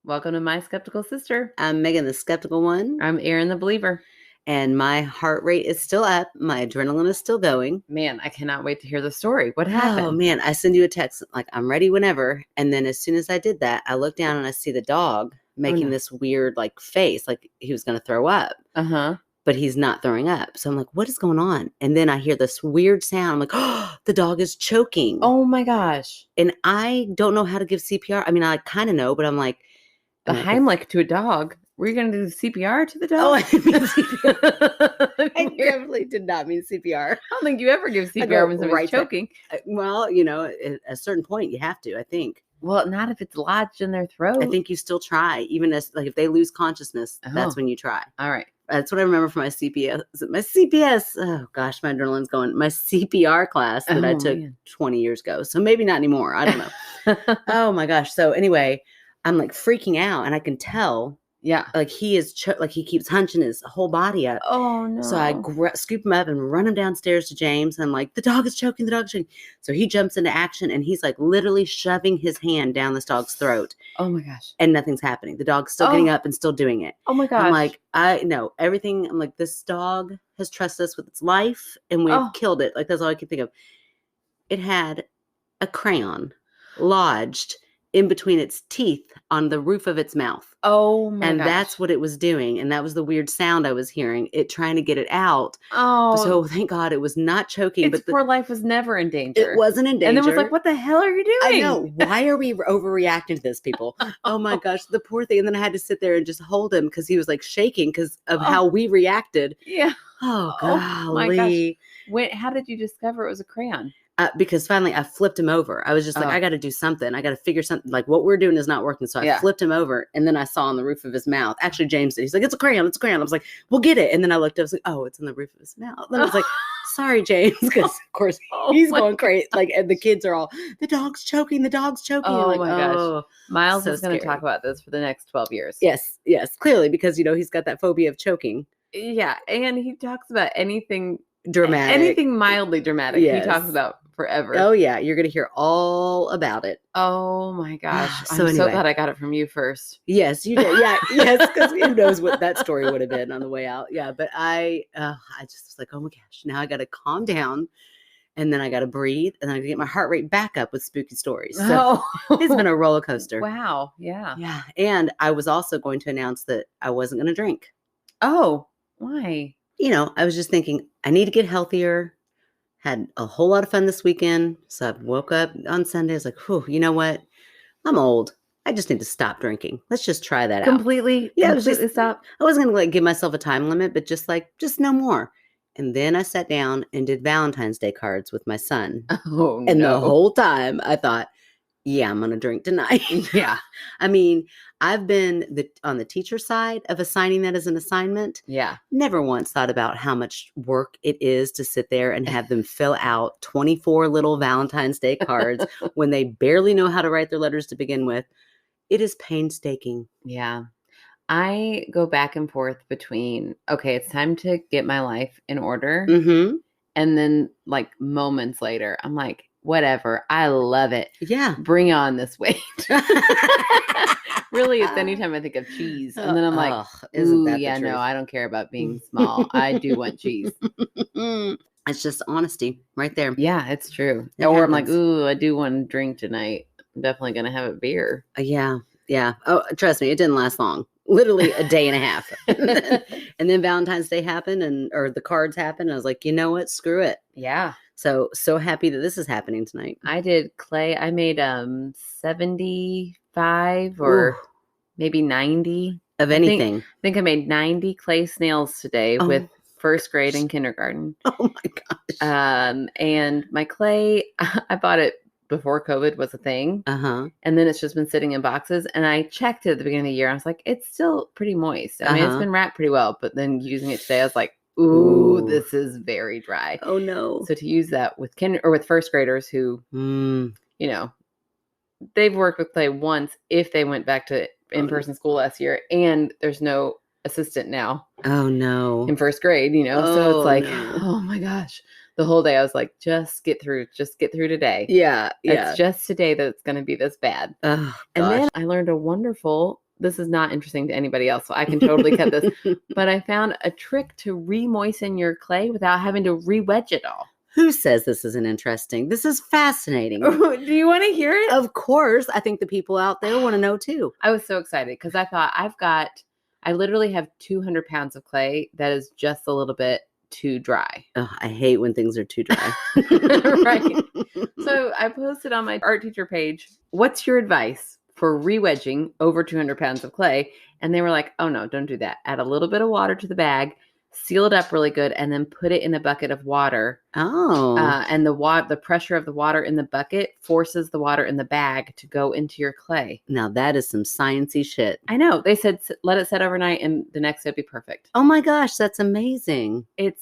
Welcome to My Skeptical Sister. I'm Megan, the skeptical one, I'm Erin, the believer. and my heart rate is still up. My adrenaline is still going. Man, I cannot wait to hear the story. What happened? Oh, man. I send you a text like, I'm ready whenever. And then as soon as I did that, I look down and I see the dog making this weird like face, like he was going to throw up. Uh-huh. But he's not throwing up. So I'm like, what is going on? And then I hear this weird sound. I'm like, oh, the dog is choking. Oh my gosh. And I don't know how to give CPR. I mean, I kind of know, but I'm like. The Heimlich to a dog. Were you going to do CPR to the dog? Oh, I didn't mean CPR. I definitely did not mean CPR. I don't think you ever give CPR when somebody's choking. Well, you know, at a certain point you have to, I think. Well, not if it's lodged in their throat. I think you still try, even as like if they lose consciousness, that's when you try. All right. That's what I remember from my CPS. My CPS, oh gosh, my adrenaline's going. My CPR class that I took 20 years ago. So maybe not anymore. I don't know. Oh my gosh. So anyway, I'm like freaking out and I can tell. Yeah. Like he is, like he keeps hunching his whole body up. Oh no. So I scoop him up and run him downstairs to James. I'm like, the dog is choking, the dog's choking. So he jumps into action and he's like literally shoving his hand down this dog's throat. Oh my gosh. And nothing's happening. The dog's still getting up and still doing it. Oh my gosh. I'm like, I know everything. I'm like, this dog has trusted us with its life and we've killed it. Like that's all I could think of. It had a crayon lodged in between its teeth on the roof of its mouth. Oh my gosh. And that's what it was doing. And that was the weird sound I was hearing, it trying to get it out. Oh. So thank God it was not choking. Its poor life was never in danger. It wasn't in danger. And then was like, what the hell are you doing? I know. Why are we overreacting to this, people? Oh my gosh, the poor thing. And then I had to sit there and just hold him because he was like shaking because of how we reacted. Yeah. Oh, golly. My gosh. How did you discover it was a crayon? Because finally I flipped him over. I was just like, I got to do something. I got to figure something. Like what we're doing is not working. So I flipped him over and then I saw on the roof of his mouth. Actually, James did. He's like, it's a crayon. It's a crayon. I was like, we'll get it. And then I looked up. I was like, oh, it's on the roof of his mouth. And I was like, sorry, James. Because of course he's going crazy. Like, and the kids are all, the dog's choking. The dog's choking. Oh like, my gosh. Miles is going to talk about this for the next 12 years. Yes. Clearly, because, you know, he's got that phobia of choking. Yeah. And he talks about anything dramatic. Anything mildly dramatic. He talks about forever. Oh yeah, you're gonna hear all about it. Oh my gosh. So I'm so glad I got it from you first. Yes, you did. Yeah, yes, because who knows what that story would have been on the way out. Yeah, but I just was like, oh my gosh, now I gotta calm down and then I gotta breathe and then I gotta get my heart rate back up with spooky stories. So it's been a roller coaster. Wow. Yeah. Yeah. And I was also going to announce that I wasn't gonna drink. Oh, why? You know, I was just thinking I need to get healthier. Had a whole lot of fun this weekend. So I woke up on Sunday. I was like, whew, you know what? I'm old. I just need to stop drinking. Let's just try that out. Completely stop. I wasn't going to like give myself a time limit, but just no more. And then I sat down and did Valentine's Day cards with my son. Oh, and the whole time I thought, yeah, I'm going to drink tonight. Yeah. I mean, I've been on the teacher side of assigning that as an assignment. Yeah. Never once thought about how much work it is to sit there and have them fill out 24 little Valentine's Day cards when they barely know how to write their letters to begin with. It is painstaking. Yeah. I go back and forth between, okay, it's time to get my life in order. Mm-hmm. And then like moments later, I'm like, whatever. I love it. Yeah. Bring on this weight. Really, it's anytime I think of cheese. And then I'm like, ooh, yeah, no, I don't care about being small. I do want cheese. It's just honesty right there. Yeah, it's true. Or I'm like, ooh, I do want to drink tonight. I'm definitely going to have a beer. Yeah. Oh, trust me, it didn't last long. Literally a day and a half. And then Valentine's Day happened or the cards happened. I was like, you know what? Screw it. Yeah. So happy that this is happening tonight. I did clay. I made 75 or maybe 90 of anything. I think I made 90 clay snails today with first grade and kindergarten. Oh my gosh. And my clay, I bought it before COVID was a thing. Uh-huh. And then it's just been sitting in boxes. And I checked it at the beginning of the year. I was like, it's still pretty moist. I mean, it's been wrapped pretty well. But then using it today, I was like, ooh, this is very dry. Oh no. So to use that with with first graders who, you know, they've worked with clay once if they went back to in-person school last year, and there's no assistant now. Oh no. In first grade, you know. So it's like, oh my gosh. The whole day I was like, just get through today. Yeah. It's just today that it's going to be this bad. Oh, and then I learned a wonderful this is not interesting to anybody else, so I can totally cut this. But I found a trick to re-moisten your clay without having to re-wedge it all. Who says this isn't interesting? This is fascinating. Do you want to hear it? Of course. I think the people out there want to know too. I was so excited because I thought I literally have 200 pounds of clay that is just a little bit too dry. Oh, I hate when things are too dry. Right. So I posted on my art teacher page, what's your advice for re-wedging over 200 pounds of clay? And they were like, oh no, don't do that. Add a little bit of water to the bag, seal it up really good, and then put it in a bucket of water. Oh. And the pressure of the water in the bucket forces the water in the bag to go into your clay. Now that is some sciencey shit. I know. They said let it set overnight and the next day it'd be perfect. Oh my gosh, that's amazing. It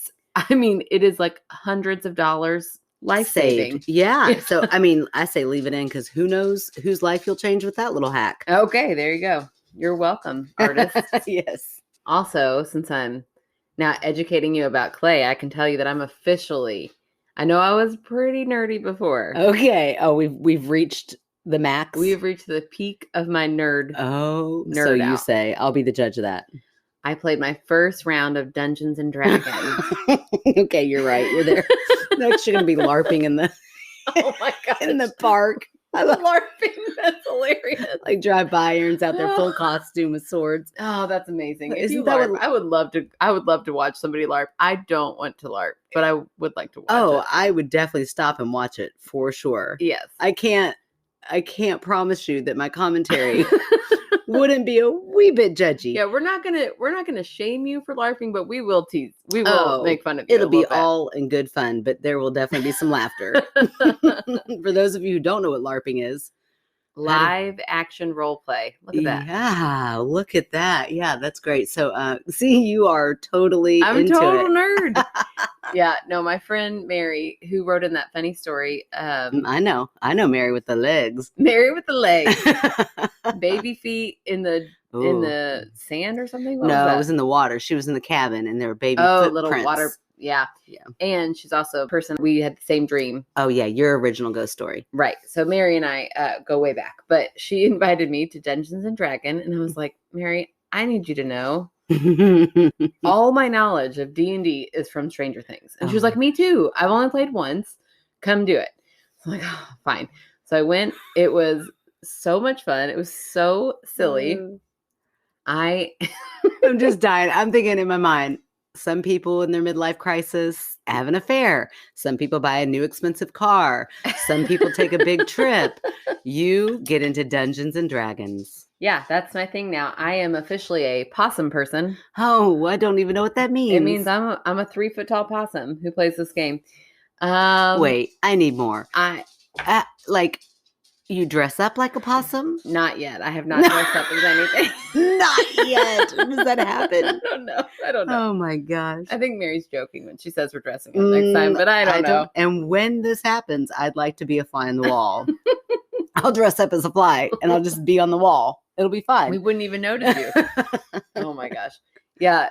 is like hundreds of dollars life-saving. Yeah. So, I say leave it in because who knows whose life you'll change with that little hack. Okay, there you go. You're welcome, artist. Yes. Also, since I'm now educating you about clay, I can tell you that I'm officially, I know I was pretty nerdy before. Okay. Oh, we've reached the max. We've reached the peak of my nerd. Oh, so you say. I'll be the judge of that. I played my first round of Dungeons and Dragons. Okay, you're right. You're there. Next, you're going to be LARPing in the oh my god in the park. I love LARPing. That's hilarious. Like drive by Aaron's out there full costume with swords. Oh, that's amazing. If Isn't you that LARP, what- I would love to watch somebody LARP. I don't want to LARP, but I would like to watch it. Oh, I would definitely stop and watch it for sure. Yes. I can't promise you that my commentary wouldn't be a wee bit judgy. Yeah, we're not gonna shame you for LARPing, but we will tease. We will make fun of you. It'll be all in good fun, but there will definitely be some laughter. For those of you who don't know what LARPing is. Live action role play. Look at that. Yeah, look at that. Yeah, that's great. So, see, you are totally I'm into a total it. nerd. Yeah, no, my friend Mary, who wrote in that funny story. I know Mary with the legs. Mary with the legs, baby feet in the sand or something. What No, was it was in the water. She was in the cabin, and there were baby little footprints. water. Yeah. And she's also a person, we had the same dream. Oh, yeah, your original ghost story. Right. So Mary and I go way back, but she invited me to Dungeons and Dragons, and I was like, Mary, I need you to know all my knowledge of D&D is from Stranger Things. And she was like, me too. I've only played once. Come do it. So I'm like, oh, fine. So I went. It was so much fun. It was so silly. I'm just dying. I'm thinking in my mind, some people in their midlife crisis have an affair. Some people buy a new expensive car. Some people take a big trip. You get into Dungeons and Dragons. Yeah, that's my thing now. I am officially a possum person. Oh, I don't even know what that means. It means I'm a 3-foot tall possum who plays this game. Wait, I need more. Like, you dress up like a possum? Not yet. I have not dressed up as anything. Not yet. Does that happen? I don't know. Oh my gosh. I think Mary's joking when she says we're dressing up next time, but I don't know. And when this happens, I'd like to be a fly on the wall. I'll dress up as a fly and I'll just be on the wall. It'll be fine. We wouldn't even notice you. Oh my gosh. Yeah.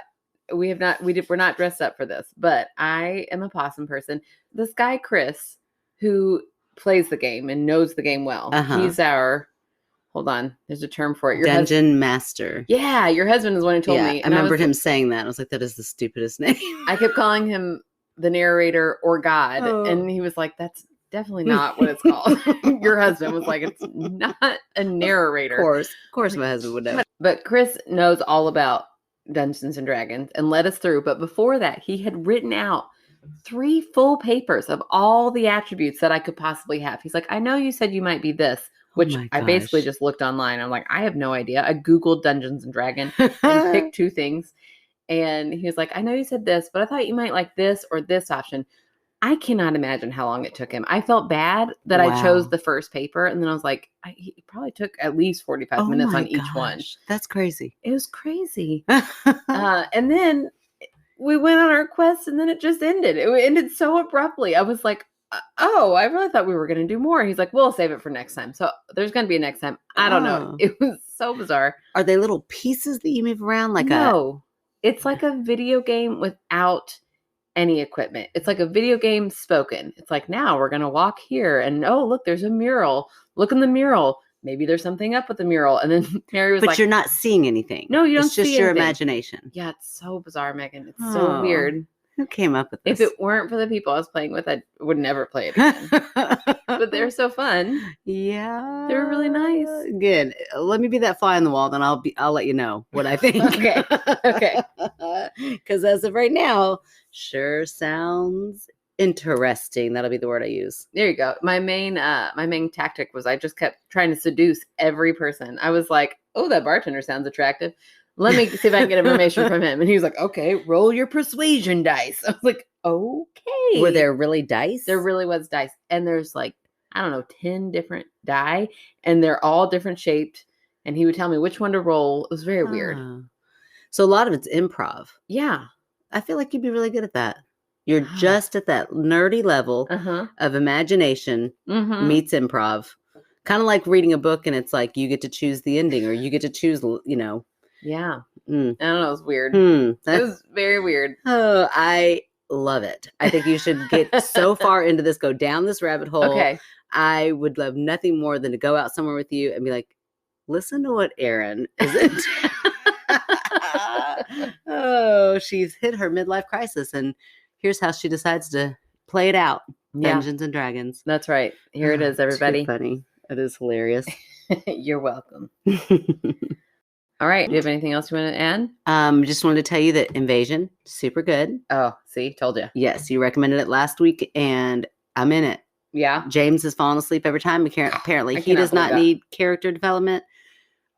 We're not dressed up for this, but I am a possum person. This guy, Chris, who plays the game and knows the game well. He's our, hold on, there's a term for it. Your Dungeon master. Yeah, your husband is the one who told me. I remembered him saying that. I was like, that is the stupidest name. I kept calling him the narrator or God. And he was like, that's definitely not what it's called. Your husband was like, it's not a narrator. Of course my husband would know. But Chris knows all about Dungeons and Dragons and led us through. But before that, he had written out 3 full papers of all the attributes that I could possibly have. He's like, I know you said you might be this, which I basically just looked online. I'm like, I have no idea. I Googled Dungeons and Dragons and picked 2 things. And he was like, I know you said this, but I thought you might like this or this option. I cannot imagine how long it took him. I felt bad that I chose the first paper. And then I was like, he probably took at least 45 minutes on each one. That's crazy. It was crazy. And then we went on our quest and then it just ended. It ended so abruptly. I was like, oh, I really thought we were going to do more. He's like, we'll save it for next time. So there's going to be a next time. I don't know. It was so bizarre. Are they little pieces that you move around? It's like a video game without any equipment. It's like a video game spoken. It's like, now we're going to walk here and, oh, look, there's a mural. Look in the mural. maybe there's something up with the mural. And then Mary was but you're not seeing anything. No, you don't It's just see your anything. Imagination. Yeah, it's so bizarre, Megan. It's so weird. Who came up with this? If it weren't for the people I was playing with, I would never play it again. But they're so fun. Yeah. They were really nice. Good. Let me be that fly on the wall, then I'll let you know what I think. Okay. Because as of right now, sure sounds interesting. That'll be the word I use. There you go. My main tactic was I just kept trying to seduce every person. I was like, oh, that bartender sounds attractive. Let me see if I can get information from him. And he was like, okay, roll your persuasion dice. I was like, okay. Were there really dice? There really was dice. And there's like, I don't know, 10 different die. And they're all different shaped. And he would tell me which one to roll. It was very weird. So a lot of it's improv. Yeah. I feel like you'd be really good at that. You're just at that nerdy level of imagination meets improv. Kind of like reading a book and it's like you get to choose the ending or you get to choose, Yeah. I don't know. It was weird. It was very weird. Oh, I love it. I think you should get so far into this, go down this rabbit hole. Okay. I would love nothing more than to go out somewhere with you and be like, listen to what Erin is it? Oh, she's hit her midlife crisis and here's how she decides to play it out. Dungeons and Dragons. That's right. Here it is, everybody. Too funny. It is hilarious. You're welcome. All right. Do you have anything else you want to add? Just wanted to tell you that Invasion, super good. Oh, see, told you. Yes, you recommended it last week, and I'm in it. Yeah. James has fallen asleep every time. Apparently, he does not need character development.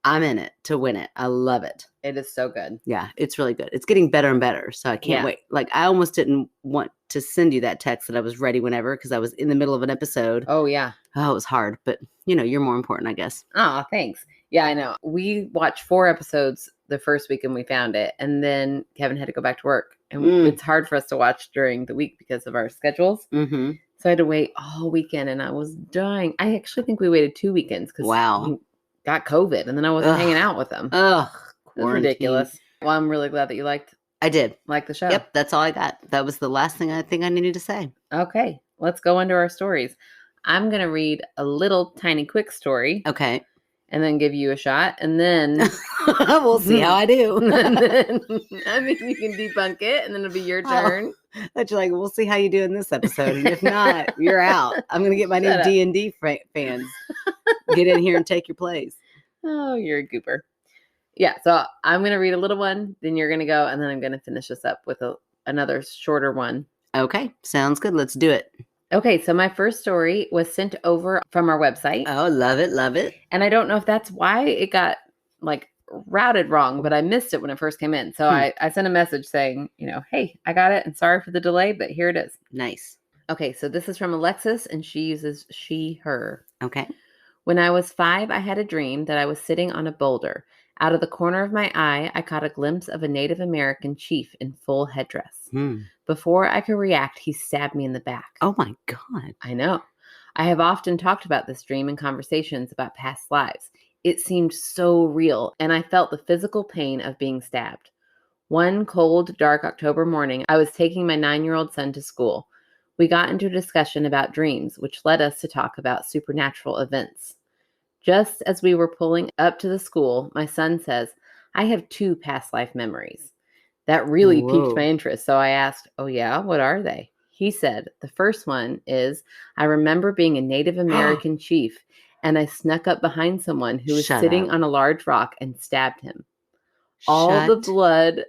I'm in it to win it. I love it. It is so good. Yeah, it's really good. It's getting better and better, so I can't wait. Like, I almost didn't want to send you that text that I was ready whenever because I was in the middle of an episode. Oh, yeah. Oh, it was hard, but, you're more important, I guess. Oh, thanks. Yeah, I know. We watched 4 episodes the first week and we found it. And then Kevin had to go back to work. And it's hard for us to watch during the week because of our schedules. Mm-hmm. So I had to wait all weekend and I was dying. I actually think we waited 2 weekends because he got COVID and then I wasn't hanging out with him. Ugh. It was ridiculous. Well, I'm really glad that you liked the show. Yep, that's all I got. That was the last thing I think I needed to say. Okay, let's go into our stories. I'm going to read a little tiny quick story. Okay. And then give you a shot. And then we'll see how I do. And then, I mean, you can debunk it and then it'll be your turn. But you're like, we'll see how you do in this episode. And if not, you're out. I'm going to get my new D&D fans. Get in here and take your place. Oh, you're a goober. Yeah. So I'm going to read a little one. Then you're going to go. And then I'm going to finish this up with another shorter one. Okay. Sounds good. Let's do it. Okay, so my first story was sent over from our website. Oh, love it, love it. And I don't know if that's why it got routed wrong, but I missed it when it first came in. So I sent a message saying, hey, I got it and sorry for the delay, but here it is. Nice. Okay, so this is from Alexis and she uses she, her. Okay. When I was 5, I had a dream that I was sitting on a boulder. Out of the corner of my eye, I caught a glimpse of a Native American chief in full headdress. Before I could react, he stabbed me in the back. Oh my God. I know. I have often talked about this dream in conversations about past lives. It seemed so real, and I felt the physical pain of being stabbed. One cold, dark October morning, I was taking my 9-year-old son to school. We got into a discussion about dreams, which led us to talk about supernatural events. Just as we were pulling up to the school, my son says, I have 2 past life memories. That really piqued my interest, so I asked, oh yeah, what are they? He said, the first one is, I remember being a Native American chief, and I snuck up behind someone who was sitting on a large rock and stabbed him. All the blood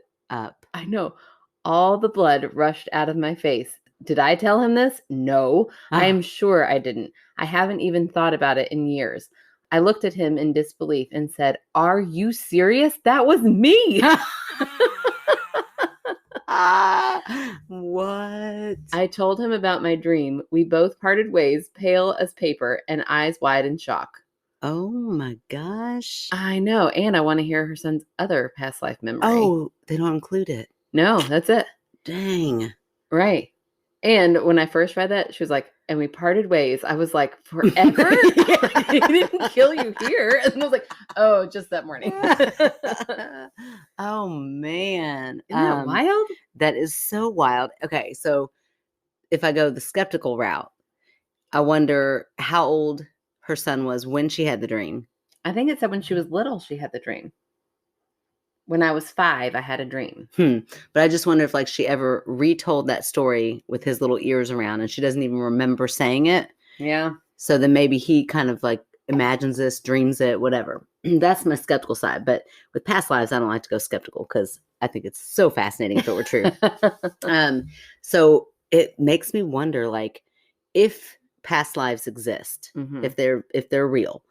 rushed out of my face. Did I tell him this? No, I am sure I didn't. I haven't even thought about it in years. I looked at him in disbelief and said, are you serious? That was me. What? I told him about my dream. We both parted ways, pale as paper and eyes wide in shock. Oh my gosh. I know. And I want to hear her son's other past life memory. Oh, they don't include it. No, that's it. Dang. Right. And when I first read that, she was like, and we parted ways. I was like, forever? He didn't kill you here. And I was like, oh, just that morning. Oh, man. Isn't that wild? That is so wild. Okay, so if I go the skeptical route, I wonder how old her son was when she had the dream. I think it said when she was little, she had the dream. When I was 5, I had a dream. But I just wonder if like she ever retold that story with his little ears around and she doesn't even remember saying it. Yeah. So then maybe he kind of like imagines this, dreams it, whatever. That's my skeptical side. But with past lives, I don't like to go skeptical because I think it's so fascinating if it were true. So it makes me wonder, like, if past lives exist, if they're real,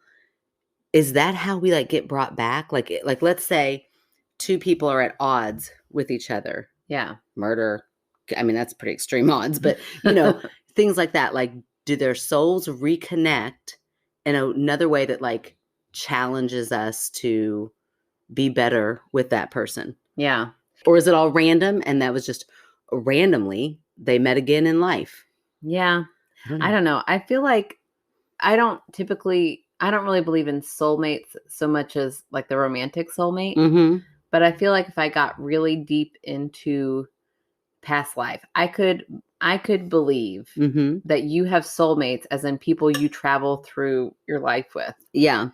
is that how we like get brought back? Like let's say 2 people are at odds with each other. Yeah. Murder. I mean, that's pretty extreme odds, but things like that. Like, do their souls reconnect in another way that like challenges us to be better with that person? Yeah. Or is it all random and that was just randomly they met again in life? Yeah. I don't know. I feel like I don't really believe in soulmates so much as like the romantic soulmate. But I feel like if I got really deep into past life, I could believe that you have soulmates, as in people you travel through your life with. Yeah.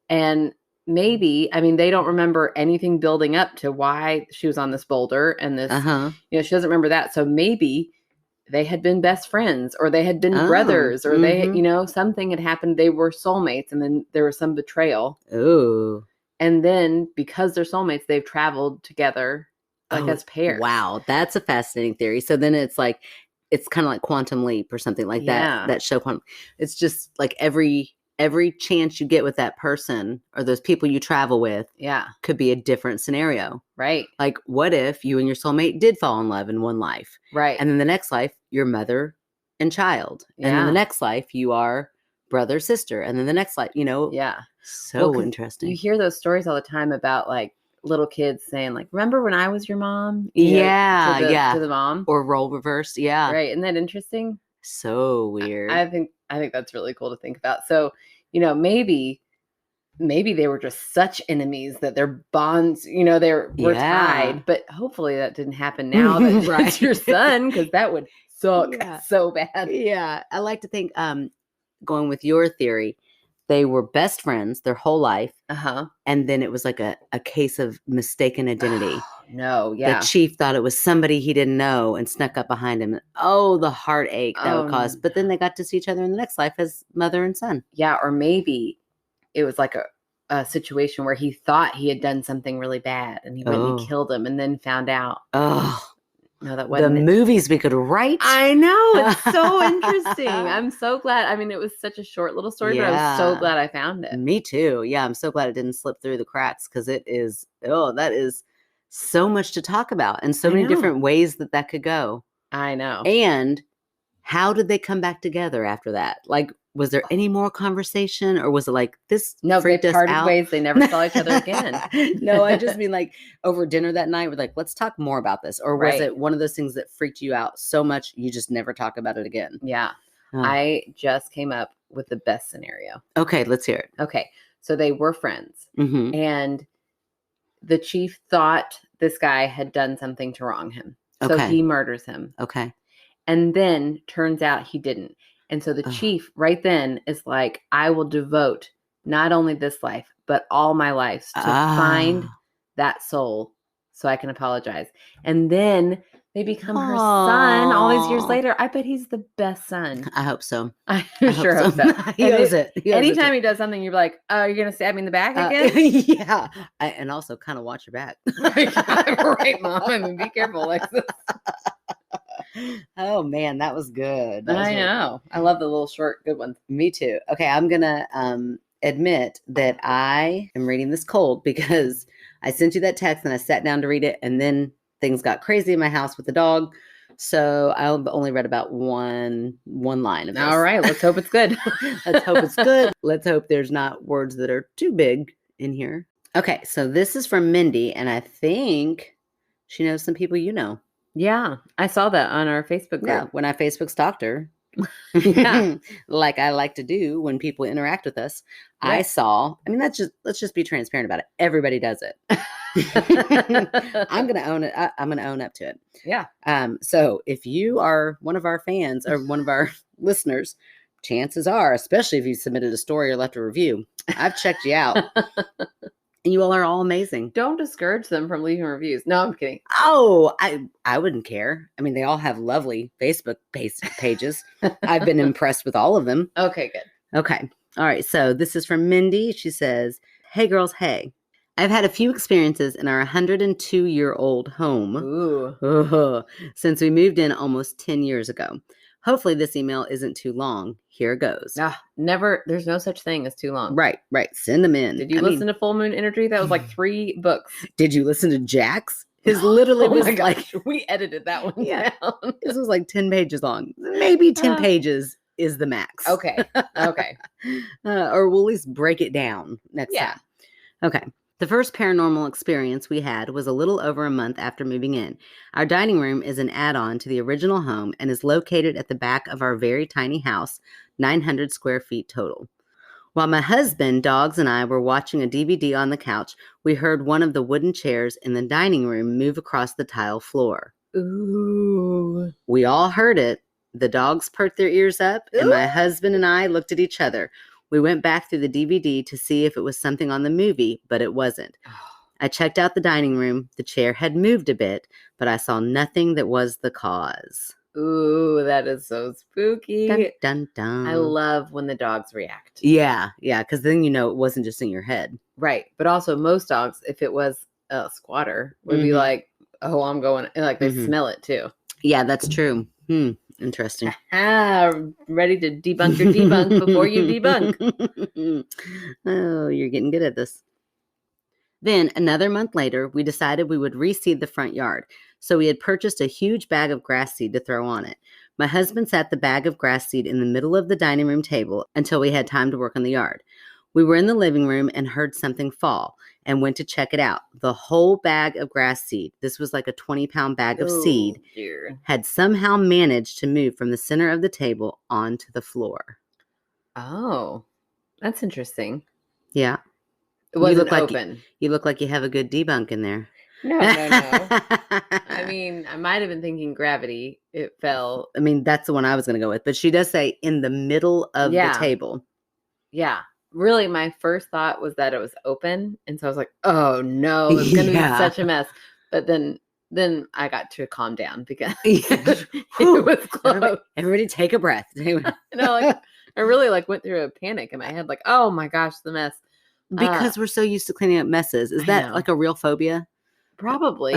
And maybe, I mean, they don't remember anything building up to why she was on this boulder and this, she doesn't remember that. So maybe they had been best friends or they had been brothers or they, something had happened. They were soulmates and then there was some betrayal. Ooh. And then because they're soulmates, they've traveled together like as pairs. Wow. That's a fascinating theory. So then it's like, it's kind of like Quantum Leap or something like that show. It's just like every chance you get with that person or those people you travel with could be a different scenario. Right. Like what if you and your soulmate did fall in love in one life? Right. And then the next life, you're mother and child. And then the next life, you are brother, sister. And then the next life, Yeah. So interesting. You hear those stories all the time about like little kids saying like, remember when I was your mom? To the mom. Or role reversed. Yeah. Right. Isn't that interesting? So weird. I think that's really cool to think about. So, maybe they were just such enemies that their bonds, were tied, but hopefully that didn't happen now that it's your son, because that would suck so bad. Yeah. I like to think, going with your theory, they were best friends their whole life. And then it was like a case of mistaken identity. No, yeah. The chief thought it was somebody he didn't know and snuck up behind him. Oh, the heartache that would cause. But then they got to see each other in the next life as mother and son. Yeah, or maybe it was like a situation where he thought he had done something really bad and he went and he killed him and then found out. Oh, no, that wasn't the movies we could write. I know. It's so interesting. I'm so glad. I mean, it was such a short little story, but I was so glad I found it. Me too. Yeah, I'm so glad it didn't slip through the cracks because that is so much to talk about and so many different ways that could go. I know. And how did they come back together after that? Like, was there any more conversation or was it like this? No, they parted ways. They never saw each other again. No, I just mean like over dinner that night, we're like, let's talk more about this. Or was it one of those things that freaked you out so much you just never talk about it again? Yeah. I just came up with the best scenario. Okay, let's hear it. Okay. So they were friends and the chief thought this guy had done something to wrong him. So he murders him. Okay. And then turns out he didn't. And so the chief right then is like, I will devote not only this life, but all my lives to find that soul so I can apologize. And then they become her son all these years later. I bet he's the best son. I hope so. I sure hope so. He owes it. Anytime he does something, you're like, oh, you're going to stab me in the back again? Yeah. And also kind of watch your back. Right, Mom. I mean, be careful, Alexis. Oh man, that was good. I know. I love the little short good ones. Me too. Okay, I'm gonna admit that I am reading this cold because I sent you that text and I sat down to read it and then things got crazy in my house with the dog. So I only read about one line of this. All right, let's hope it's good. Let's hope it's good. Let's hope there's not words that are too big in here. Okay, so this is from Mindy and I think she knows some people you know. Yeah, I saw that on our Facebook group. Yeah, when I Facebook stalked her, like I like to do when people interact with us, I saw, I mean, let's just be transparent about it. Everybody does it. I'm going to own it. I'm going to own up to it. Yeah. So if you are one of our fans or one of our listeners, chances are, especially if you submitted a story or left a review, I've checked you out. And you all are all amazing. Don't discourage them from leaving reviews. No, I'm kidding. Oh, I wouldn't care. I mean, they all have lovely Facebook pages. I've been impressed with all of them. Okay, good. Okay. All right. So this is from Mindy. She says, "Hey girls, hey. I've had a few experiences in our 102-year-old home since we moved in almost 10 years ago. Hopefully this email isn't too long. Here goes." Never. There's no such thing as too long. Right. Send them in. Did you listen to Full Moon Energy? That was like 3 books. Did you listen to Jack's? His literally was like, we edited that one down. This was like 10 pages long. Maybe 10 pages is the max. Okay. Or we'll at least break it down next time. Okay. The first paranormal experience we had was a little over a month after moving in. Our dining room is an add-on to the original home and is located at the back of our very tiny house, 900 square feet total. While my husband, dogs, and I were watching a DVD on the couch, we heard one of the wooden chairs in the dining room move across the tile floor. Ooh. We all heard it. The dogs perked their ears up, and my husband and I looked at each other. We went back through the DVD to see if it was something on the movie, but it wasn't. I checked out the dining room. The chair had moved a bit, but I saw nothing that was the cause. Ooh, that is so spooky. Dun, dun, dun. I love when the dogs react. Yeah, because then you know it wasn't just in your head. Right. But also most dogs, if it was a squatter, would be like, oh, I'm going, like they smell it too. Yeah, that's true. Interesting. Ready to debunk your debunk before you debunk. Oh, you're getting good at this. Then another month later, we decided we would reseed the front yard. So we had purchased a huge bag of grass seed to throw on it. My husband sat the bag of grass seed in the middle of the dining room table until we had time to work on the yard. We were in the living room and heard something fall and went to check it out. The whole bag of grass seed, this was like a 20-pound bag of seed, had somehow managed to move from the center of the table onto the floor. Oh, that's interesting. Yeah. It wasn't open. You look like you have a good debunk in there. No. I mean, I might have been thinking gravity. It fell. I mean, that's the one I was going to go with. But she does say in the middle of the table. Yeah. Really, my first thought was that it was open. And so I was like, oh, no, it's going to be such a mess. But then I got to calm down because it was close. Everybody take a breath. I really went through a panic in my head. Like, oh, my gosh, the mess. Because we're so used to cleaning up messes. Is that like a real phobia? Probably.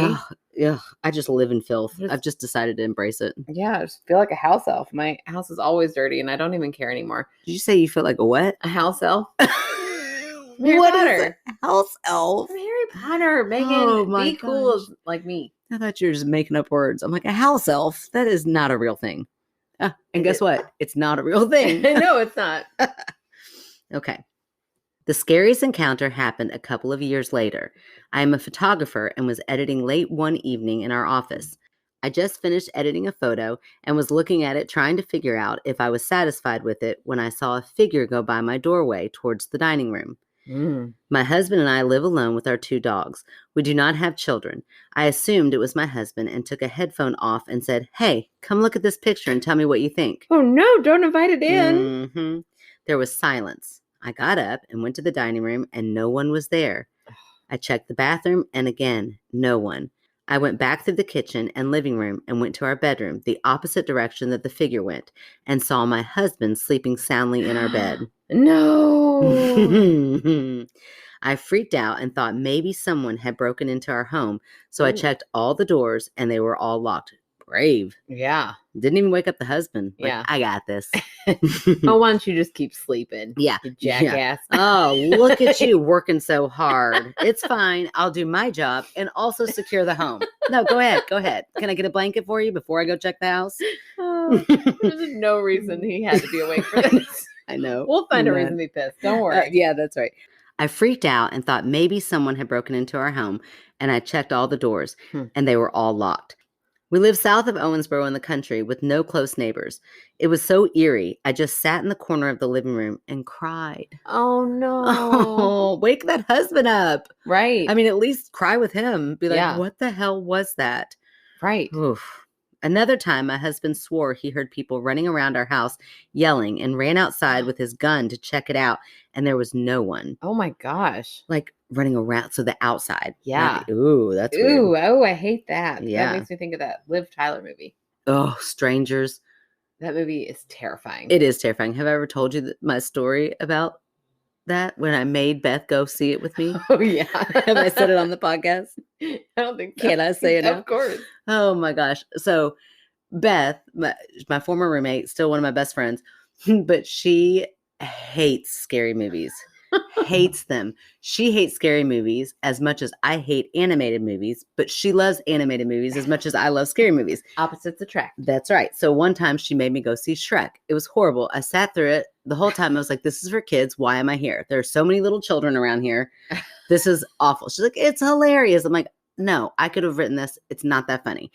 Yeah, I just live in filth. I've just decided to embrace it. Yeah, I just feel like a house elf. My house is always dirty, and I don't even care anymore. Did you say you feel like a what? A house elf. What is a house elf? I'm Harry Potter. Megan, be cool like me. I thought you were just making up words. I'm like, a house elf? That is not a real thing. And guess what? It's not a real thing. No, it's not. Okay. The scariest encounter happened a couple of years later. I am a photographer and was editing late one evening in our office. I just finished editing a photo and was looking at it trying to figure out if I was satisfied with it when I saw a figure go by my doorway towards the dining room. My husband and I live alone with our 2 dogs. We do not have children. I assumed it was my husband and took a headphone off and said, "Hey, come look at this picture and tell me what you think." Oh no, don't invite it in. There was silence. I got up and went to the dining room and no one was there. I checked the bathroom and again, no one. I went back through the kitchen and living room and went to our bedroom, the opposite direction that the figure went, and saw my husband sleeping soundly in our bed. No. I freaked out and thought maybe someone had broken into our home, so I checked all the doors and they were all locked. Brave. Yeah. Didn't even wake up the husband. Yeah. I got this. Oh, why don't you just keep sleeping? Yeah. You jackass. Oh, look at you working so hard. It's fine. I'll do my job and also secure the home. No, go ahead. Can I get a blanket for you before I go check the house? There's no reason he had to be awake for this. I know. We'll find a reason to be pissed. Don't worry. Yeah, that's right. I freaked out and thought maybe someone had broken into our home, and I checked all the doors, and they were all locked. We live south of Owensboro in the country with no close neighbors. It was so eerie. I just sat in the corner of the living room and cried. Oh, no. Oh, wake that husband up. Right. I mean, at least cry with him. Be like, what the hell was that? Right. Oof. Another time, my husband swore he heard people running around our house yelling and ran outside with his gun to check it out, and there was no one. Oh my gosh. Like running around, so the outside. Yeah. Ooh, that's Ooh, weird. oh, I hate that. Yeah. That makes me think of that Liv Tyler movie. Oh, Strangers. That movie is terrifying. It is terrifying. Have I ever told you my story about that when I made Beth go see it with me? Oh, yeah. Have I said it on the podcast? I don't think so. Can I say it now? Of course. Oh my gosh. So Beth, my former roommate, still one of my best friends, but she hates scary movies. Hates them. She hates scary movies as much as I hate animated movies, but she loves animated movies as much as I love scary movies. Opposites attract. That's right. So one time she made me go see Shrek. It was horrible. I sat through it the whole time. I was like, this is for kids. Why am I here? There are so many little children around here. This is awful. She's like, it's hilarious. I'm like, no, I could have written this. It's not that funny.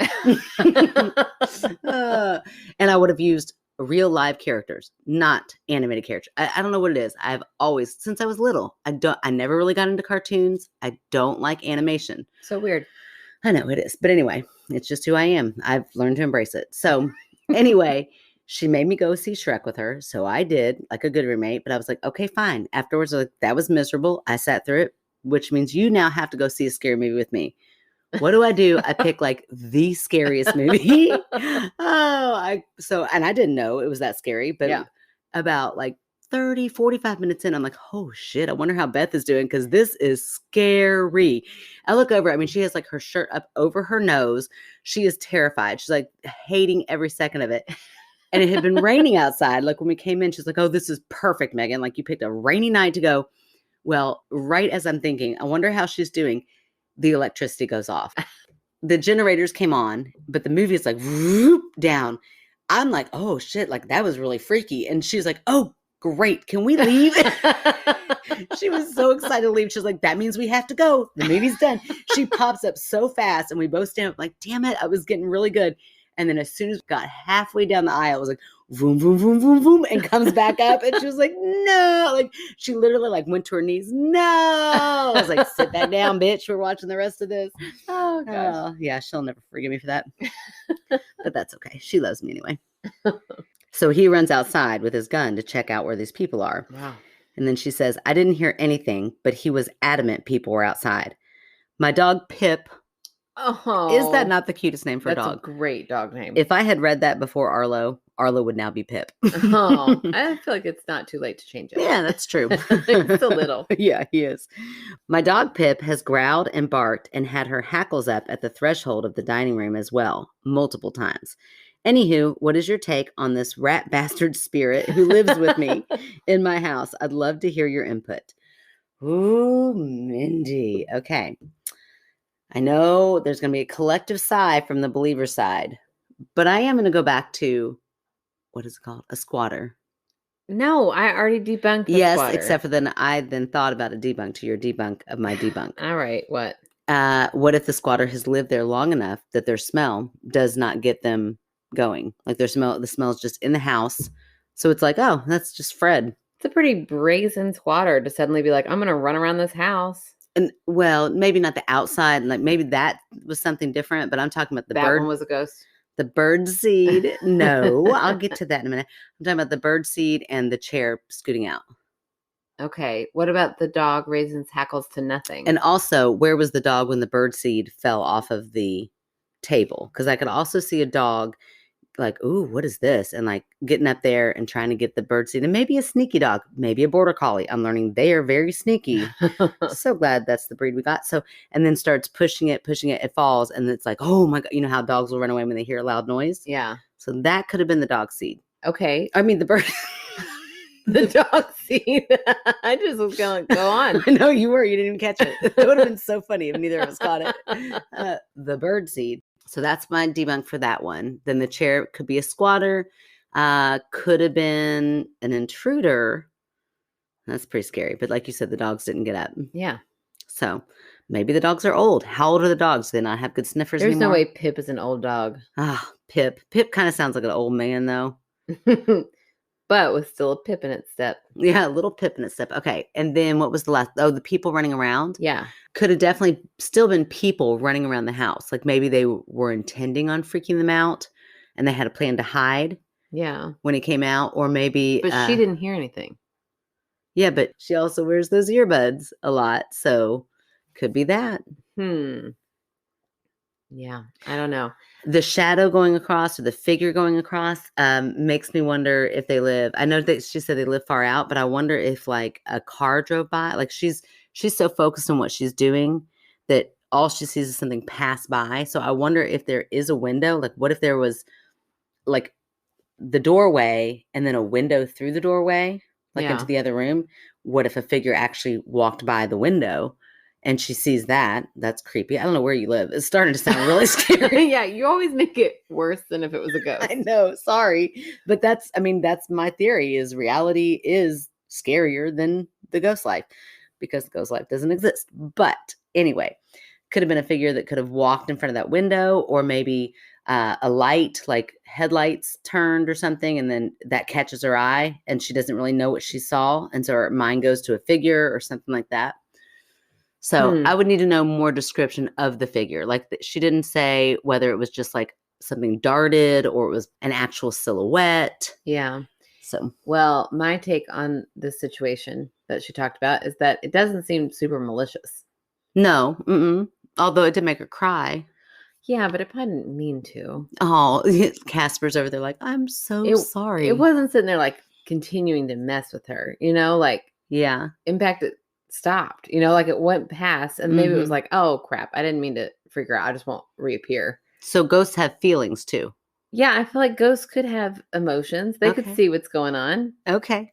And I would have used real live characters, not animated characters. I don't know what it is. I've always, since I was little, I never really got into cartoons. I don't like animation. So weird. I know it is. But anyway, it's just who I am. I've learned to embrace it. So anyway, she made me go see Shrek with her. So I did, like a good roommate, but I was like, okay, fine. Afterwards, I was like, that was miserable. I sat through it, which means you now have to go see a scary movie with me. What do? I pick like the scariest movie. And I didn't know it was that scary, but about like 30, 45 minutes in, I'm like, oh shit, I wonder how Beth is doing because this is scary. I look over, I mean, she has like her shirt up over her nose. She is terrified. She's like hating every second of it. And it had been raining outside. Like when we came in, she's like, oh, this is perfect, Megan. Like you picked a rainy night to go. Well, right as I'm thinking, I wonder how she's doing. The electricity goes off. The generators came on, but the movie is like whoop, down. I'm like, oh shit, like that was really freaky. And she's like, oh, great. Can we leave? She was so excited to leave. She's like, that means we have to go. The movie's done. She pops up so fast and we both stand up like, damn it, I was getting really good. And then as soon as we got halfway down the aisle, it was like, boom, boom, boom, boom, boom, and comes back up. And she was like, no. Like, she literally like went to her knees. No. I was like, sit back down, bitch. We're watching the rest of this. Oh, gosh. Yeah, she'll never forgive me for that. But that's okay. She loves me anyway. So he runs outside with his gun to check out where these people are. Wow. And then she says, I didn't hear anything, but he was adamant people were outside. My dog, Pip. Oh, is that not the cutest name for a dog? That's a great dog name. If I had read that before Arlo would now be Pip. Oh, I feel like it's not too late to change it. Yeah, that's true. He's still little. Yeah, he is. My dog Pip has growled and barked and had her hackles up at the threshold of the dining room as well, multiple times. Anywho, what is your take on this rat bastard spirit who lives with me in my house? I'd love to hear your input. Ooh, Mindy. Okay. I know there's going to be a collective sigh from the believer side, but I am going to go back to, what is it called? A squatter. No, I already debunked the yes, squatter. Except for then I then thought about a debunk to your debunk of my debunk. All right, what? What if the squatter has lived there long enough that their smell does not get them going? Like the smell is just in the house. So it's like, oh, that's just Fred. It's a pretty brazen squatter to suddenly be like, I'm going to run around this house. And well, maybe not the outside, like maybe that was something different, but I'm talking about the that bird. One was a ghost. The bird seed. No, I'll get to that in a minute. I'm talking about the bird seed and the chair scooting out. Okay. What about the dog raising its hackles to nothing? And also, where was the dog when the bird seed fell off of the table? Because I could also see a dog like, ooh, what is this? And like getting up there and trying to get the bird seed. And maybe a sneaky dog, maybe a border collie. I'm learning they are very sneaky. So glad that's the breed we got. So, and then starts pushing it, it falls. And it's like, oh my God, you know how dogs will run away when they hear a loud noise? Yeah. So that could have been the dog seed. Okay. I mean, the bird. The dog seed. I just was going to go on. I know you were. You didn't even catch it. It would have been so funny if neither of us caught it. The bird seed. So that's my debunk for that one. Then the chair could be a squatter. Could have been an intruder. That's pretty scary. But like you said, the dogs didn't get up. Yeah. So maybe the dogs are old. How old are the dogs? Do they not have good sniffers There's anymore? no way Pip is an old dog. Ah, Pip. Pip kind of sounds like an old man, though. But with still a pip in its step. Yeah, a little pip in its step. Okay. And then what was the last? Oh, the people running around? Yeah. Could have definitely still been people running around the house. Like maybe they were intending on freaking them out and they had a plan to hide. Yeah. When it came out, or maybe. But she didn't hear anything. Yeah, but she also wears those earbuds a lot. So could be that. Yeah, I don't know. The shadow going across or the figure going across makes me wonder if they live. I know that she said they live far out, but I wonder if like a car drove by. Like she's so focused on what she's doing that all she sees is something pass by. So I wonder if there is a window. Like what if there was like the doorway and then a window through the doorway, like into the other room? What if a figure actually walked by the window? And she sees that. That's creepy. I don't know where you live. It's starting to sound really scary. Yeah, you always make it worse than if it was a ghost. I know. Sorry. But that's my theory is reality is scarier than the ghost life because the ghost life doesn't exist. But anyway, could have been a figure that could have walked in front of that window or maybe a light, like headlights turned or something. And then that catches her eye and she doesn't really know what she saw. And so her mind goes to a figure or something like that. So I would need to know more description of the figure. Like she didn't say whether it was just like something darted or it was an actual silhouette. Yeah. So, well, my take on this situation that she talked about is that it doesn't seem super malicious. No. Although it did make her cry. Yeah, but it probably didn't mean to. Oh, Casper's over there like, I'm so sorry. It wasn't sitting there like continuing to mess with her, like. Yeah. In fact, it stopped, like it went past and maybe it was like, oh crap, I didn't mean to freak her out. I just won't reappear. So ghosts have feelings too. Yeah, I feel like ghosts could have emotions. They could see what's going on. Okay.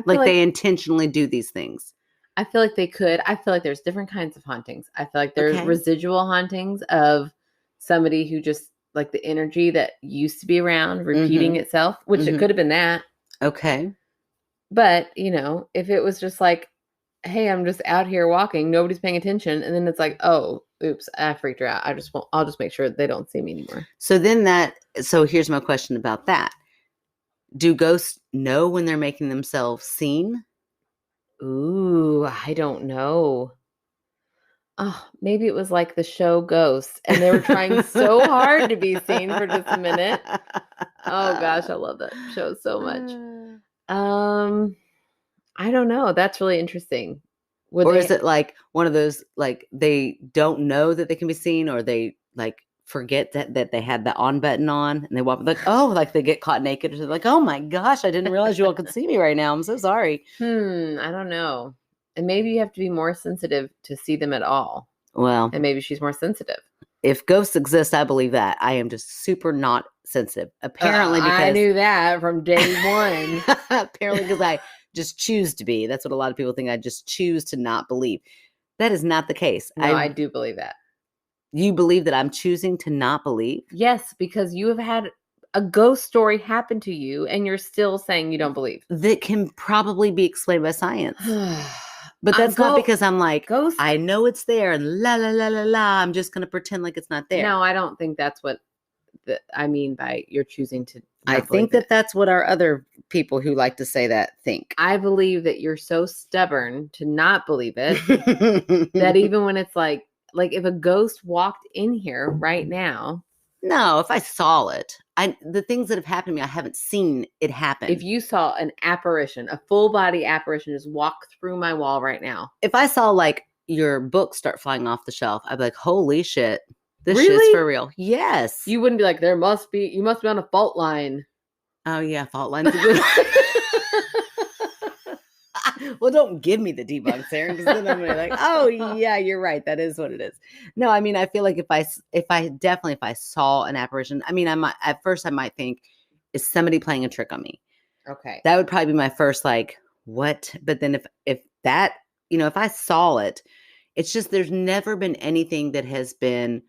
Like they intentionally do these things. I feel like they could. I feel like there's different kinds of hauntings. I feel like there's residual hauntings of somebody who just like the energy that used to be around repeating itself, which it could have been that. Okay. But, if it was just like, hey, I'm just out here walking, nobody's paying attention, and then it's like, oh, oops, I freaked her out. I'll just make sure they don't see me anymore. So here's my question about that. Do ghosts know when they're making themselves seen? Ooh, I don't know. Oh, maybe it was like the show Ghosts, and they were trying so hard to be seen for just a minute. Oh gosh, I love that show so much. I don't know. That's really interesting. Is it like one of those, like they don't know that they can be seen or they like forget that they had the on button on and they walk like, oh, like they get caught naked or they're like, oh my gosh, I didn't realize you all could see me right now. I'm so sorry. I don't know. And maybe you have to be more sensitive to see them at all. Well. And maybe she's more sensitive. If ghosts exist, I believe that. I am just super not sensitive. Apparently because I knew that from day one. Apparently because I just choose to be. That's what a lot of people think. I just choose to not believe. That is not the case. No, I do believe that. You believe that I'm choosing to not believe? Yes, because you have had a ghost story happen to you and you're still saying you don't believe. That can probably be explained by science. But that's not because I'm like, ghost. I know it's there and la, la, la, la, la. I'm just going to pretend like it's not there. No, I don't think that's what I mean by you're choosing to. I think that's what our other people who like to say that think. I believe that you're so stubborn to not believe it that even when it's like if a ghost walked in here right now. No, if I saw it, the things that have happened to me, I haven't seen it happen. If you saw an apparition, a full body apparition just walk through my wall right now. If I saw like your books start flying off the shelf, I'd be like, holy shit. This really? Shit's for real. Yes. You wouldn't be like, you must be on a fault line. Oh yeah, fault line's a good Well, don't give me the debunks, Aaron, because then I'm gonna be like, oh yeah, you're right. That is what it is. No, I mean, I feel like if I saw an apparition, I mean, at first I might think, is somebody playing a trick on me? Okay. That would probably be my first like, what? But then if that, if I saw it, it's just there's never been anything that has been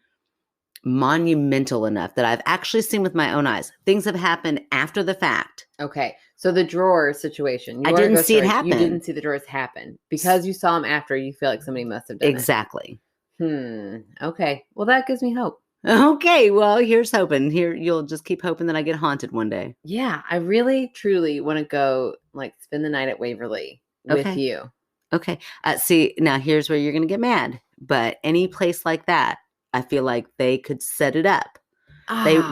monumental enough that I've actually seen with my own eyes. Things have happened after the fact. Okay. So the drawer situation. I didn't see it happen. You didn't see the drawers happen. Because you saw them after, you feel like somebody must have done exactly. it. Okay. Well, that gives me hope. Okay, well, here's hoping. Here, you'll just keep hoping that I get haunted one day. Yeah, I really, truly want to go like spend the night at Waverly with you. Okay. See, now here's where you're going to get mad. But any place like that, I feel like they could set it up.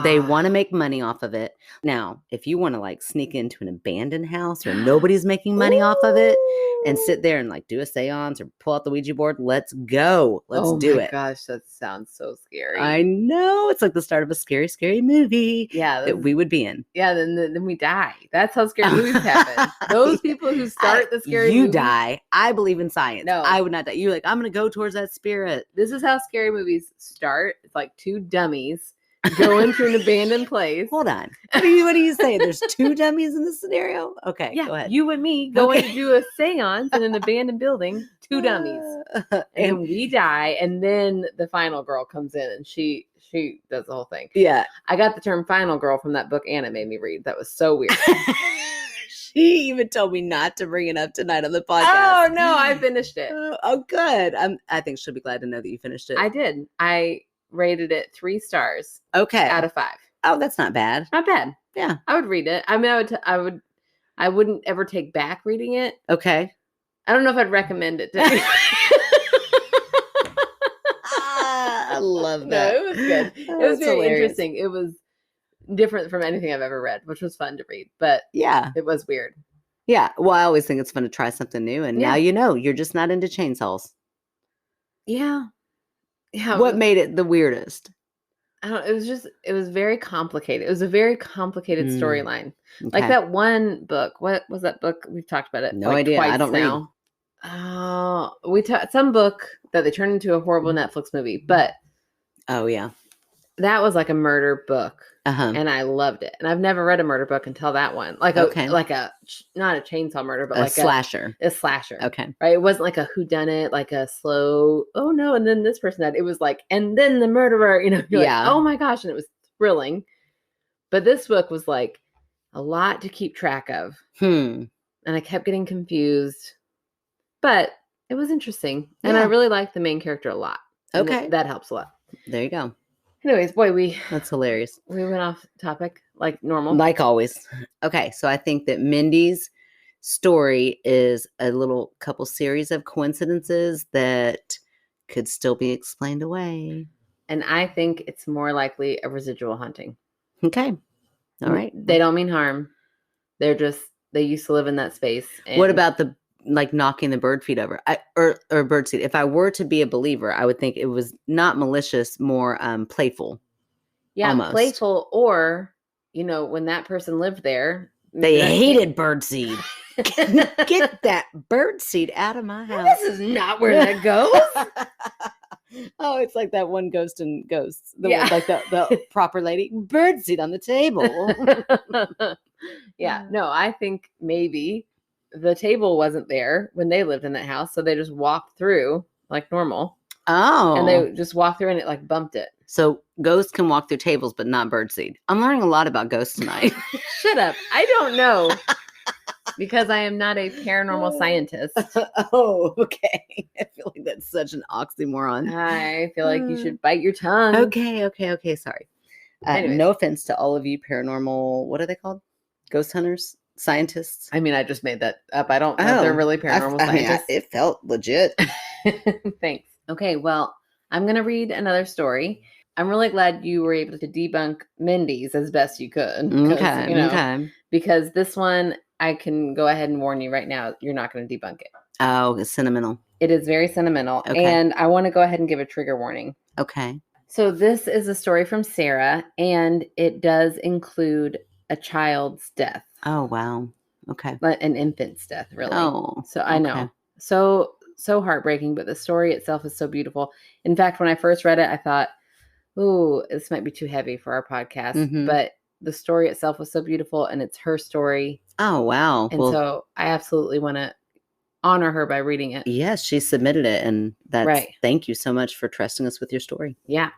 They want to make money off of it. Now, if you want to like sneak into an abandoned house where nobody's making money off of it and sit there and like do a seance or pull out the Ouija board, let's go. Let's do it. Oh my gosh, that sounds so scary. I know. It's like the start of a scary, scary movie that we would be in. Yeah, then we die. That's how scary movies happen. Those people who start the scary movies. You die. I believe in science. No. I would not die. You're like, I'm going to go towards that spirit. This is how scary movies start. It's like two dummies go into an abandoned place. Hold on. What are you saying? There's two dummies in this scenario? Okay, yeah, go ahead. You and me going to do a seance in an abandoned building. Two dummies. And we die. And then the final girl comes in and she does the whole thing. Yeah. I got the term final girl from that book Anna made me read. That was so weird. She even told me not to bring it up tonight on the podcast. Oh, no, I finished it. Oh, good. I think she'll be glad to know that you finished it. I did. I rated it 3 stars. Okay. Out of 5. Oh, that's not bad. Not bad. Yeah. I would read it. I mean, I wouldn't ever take back reading it. Okay. I don't know if I'd recommend it to you. I love that. No, it was good. It was very interesting. It was different from anything I've ever read, which was fun to read. But yeah, it was weird. Yeah. Well, I always think it's fun to try something new. And now you know, you're just not into chainsaws. Yeah. Yeah. What made it the weirdest? I don't know. It was very complicated. It was a very complicated storyline. Okay. Like that one book. What was that book? We've talked about it. No idea. I don't read. Oh, some book that they turned into a horrible Netflix movie, but oh yeah, that was like a murder book, and I loved it. And I've never read a murder book until that one. Like not a chainsaw murder, but like slasher. A slasher. Okay, right. It wasn't like a whodunit, like a slow. Oh no, and then this person died. It was like, and then the murderer. You know, you're like, oh my gosh, and it was thrilling. But this book was like a lot to keep track of, and I kept getting confused. But it was interesting. And I really liked the main character a lot. Okay. That helps a lot. There you go. Anyways, boy, that's hilarious. We went off topic like normal. Like always. Okay. So I think that Mindy's story is a little couple series of coincidences that could still be explained away. And I think it's more likely a residual haunting. Okay. All right. They don't mean harm. They used to live in that space. What about the knocking the bird feed over or bird seed? If I were to be a believer, I would think it was not malicious, more playful. Yeah, almost. Playful. Or, when that person lived there, they hated bird seed. Get that bird seed out of my house. This is not where that goes. Oh, it's like that one Ghost and Ghosts. One, like the proper lady. Bird seed on the table. Yeah. No, I think maybe the table wasn't there when they lived in that house. So they just walked through like normal. Oh. And they just walked through and it like bumped it. So ghosts can walk through tables, but not birdseed. I'm learning a lot about ghosts tonight. Shut up. I don't know. Because I am not a paranormal scientist. Oh, okay. I feel like that's such an oxymoron. I feel like you should bite your tongue. Okay. Sorry. No offense to all of you paranormal, what are they called? Ghost hunters? Scientists? I mean, I just made that up. I don't know if they're really paranormal scientists. It felt legit. Thanks. Okay, well, I'm going to read another story. I'm really glad you were able to debunk Mindy's as best you could. Okay. Because this one, I can go ahead and warn you right now, you're not going to debunk it. Oh, it's sentimental. It is very sentimental. Okay. And I want to go ahead and give a trigger warning. Okay. So this is a story from Sarah, and it does include a child's death. Oh, wow. Okay. An infant's death, really. Oh. So I know. So heartbreaking, but the story itself is so beautiful. In fact, when I first read it, I thought, ooh, this might be too heavy for our podcast. Mm-hmm. But the story itself was so beautiful, and it's her story. Oh, wow. And so I absolutely want to honor her by reading it. Yes, she submitted it, and that's right. Thank you so much for trusting us with your story. Yeah.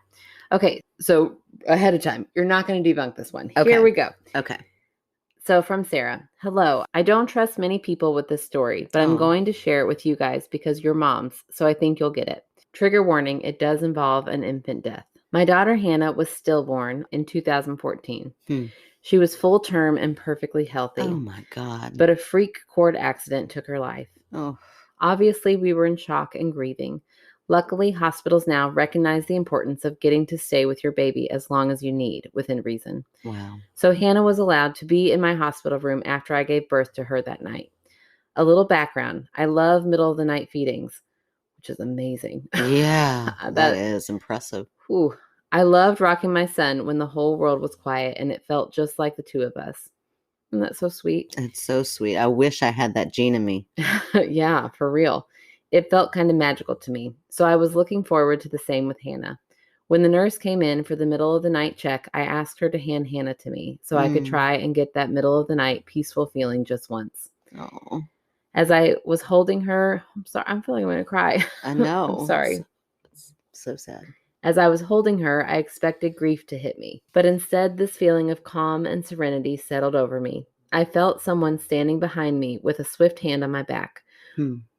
Okay, so ahead of time, you're not going to debunk this one. Okay. Here we go. Okay. So from Sarah, hello. I don't trust many people with this story, but I'm going to share it with you guys because you're moms, so I think you'll get it. Trigger warning, it does involve an infant death. My daughter Hannah was stillborn in 2014. She was full term and perfectly healthy. Oh my God. But a freak cord accident took her life. Oh. Obviously, we were in shock and grieving. Luckily, hospitals now recognize the importance of getting to stay with your baby as long as you need, within reason. Wow. So Hannah was allowed to be in my hospital room after I gave birth to her that night. A little background. I love middle of the night feedings, which is amazing. Yeah, that is impressive. Whew. I loved rocking my son when the whole world was quiet and it felt just like the two of us. Isn't that so sweet? It's so sweet. I wish I had that gene in me. Yeah, for real. It felt kind of magical to me. So I was looking forward to the same with Hannah. When the nurse came in for the middle of the night check, I asked her to hand Hannah to me so I could try and get that middle of the night peaceful feeling just once. Oh. As I was holding her, I'm sorry, I'm feeling I'm going to cry. I know. I'm sorry. It's so sad. As I was holding her, I expected grief to hit me. But instead, this feeling of calm and serenity settled over me. I felt someone standing behind me with a swift hand on my back,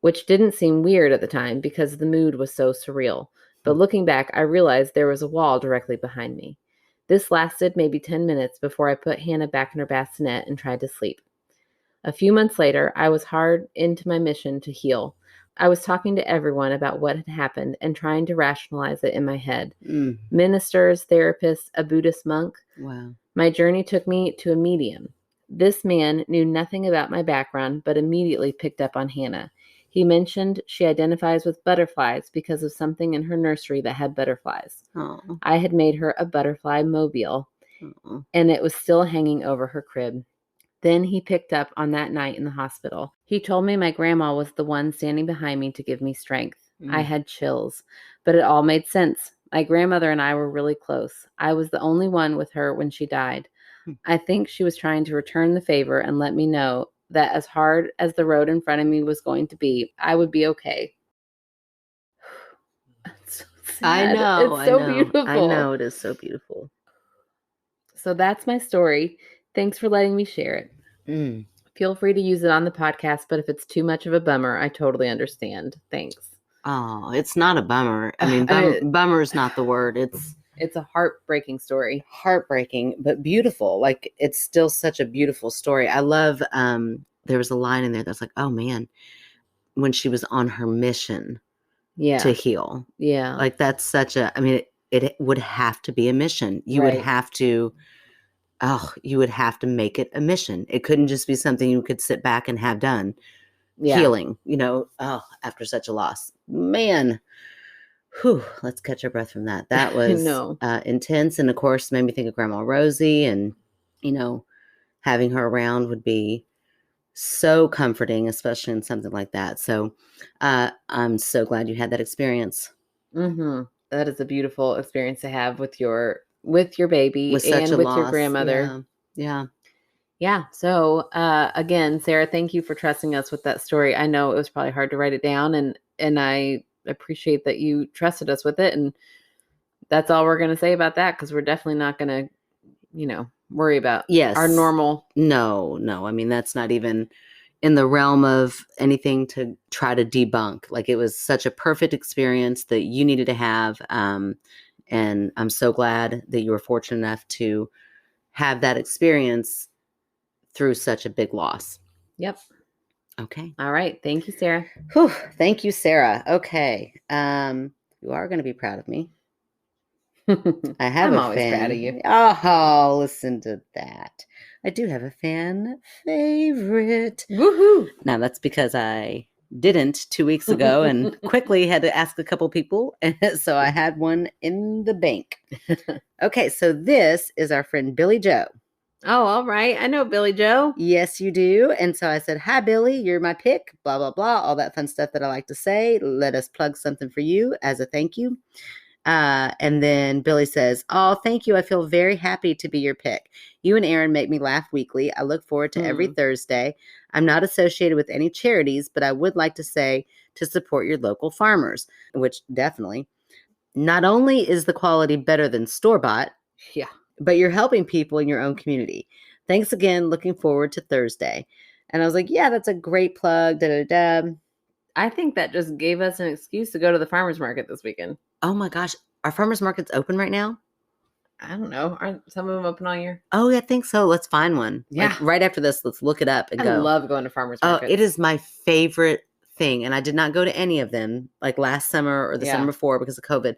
which didn't seem weird at the time because the mood was so surreal. But looking back, I realized there was a wall directly behind me. This lasted maybe 10 minutes before I put Hannah back in her bassinet and tried to sleep. A few months later, I was hard into my mission to heal. I was talking to everyone about what had happened and trying to rationalize it in my head. Ministers, therapists, a Buddhist monk. Wow. My journey took me to a medium. This man knew nothing about my background, but immediately picked up on Hannah. He mentioned she identifies with butterflies because of something in her nursery that had butterflies. Oh. I had made her a butterfly mobile, and it was still hanging over her crib. Then he picked up on that night in the hospital. He told me my grandma was the one standing behind me to give me strength. I had chills, but it all made sense. My grandmother and I were really close. I was the only one with her when she died. I think she was trying to return the favor and let me know that as hard as the road in front of me was going to be, I would be okay. It's so sad. I know. It's so beautiful. I know. It is so beautiful. So that's my story. Thanks for letting me share it. Feel free to use it on the podcast, but if it's too much of a bummer, I totally understand. Thanks. Oh, it's not a bummer. I mean, bummer is not the word. It's a heartbreaking story. Heartbreaking, but beautiful. Like, it's still such a beautiful story. I love, there was a line in there that's like, oh man, when she was on her mission to heal. Yeah. Like, that's such a, I mean, it would have to be a mission. You would have to, you would have to make it a mission. It couldn't just be something you could sit back and have done. Healing, after such a loss. Man. Whew, let's catch our breath from that. That was intense. And of course, made me think of Grandma Rosie, and, having her around would be so comforting, especially in something like that. So I'm so glad you had that experience. That is a beautiful experience to have with your baby with and with loss. Your grandmother. Yeah. So again, Sarah, thank you for trusting us with that story. I know it was probably hard to write it down, and I appreciate that you trusted us with it. And that's all we're going to say about that, because we're definitely not going to, worry about our normal. No. I mean, that's not even in the realm of anything to try to debunk. Like, it was such a perfect experience that you needed to have. And I'm so glad that you were fortunate enough to have that experience through such a big loss. Yep. Okay. All right. Thank you, Sarah. Whew. Thank you, Sarah. Okay. You are going to be proud of me. I'm always proud of you. Oh, listen to that. I do have a fan favorite. Woohoo! Now, that's because I didn't 2 weeks ago and quickly had to ask a couple people. So I had one in the bank. Okay. So this is our friend Billi Jo. Oh, all right. I know Billi Jo. Yes, you do. And so I said, hi, Billi, you're my pick, blah, blah, blah, all that fun stuff that I like to say. Let us plug something for you as a thank you. And then Billi says, oh, thank you. I feel very happy to be your pick. You and Aaron make me laugh weekly. I look forward to every Thursday. I'm not associated with any charities, but I would like to say to support your local farmers, which definitely. Not only is the quality better than store-bought, but you're helping people in your own community. Thanks again. Looking forward to Thursday. And I was like, yeah, that's a great plug. I think that just gave us an excuse to go to the farmer's market this weekend. Oh my gosh. Are farmers markets open right now? I don't know. Aren't some of them open all year? Oh, yeah, I think so. Let's find one. Yeah. Like right after this, let's look it up and go. I love going to farmers markets. Oh, it is my favorite thing. And I did not go to any of them like last summer or the summer before because of COVID.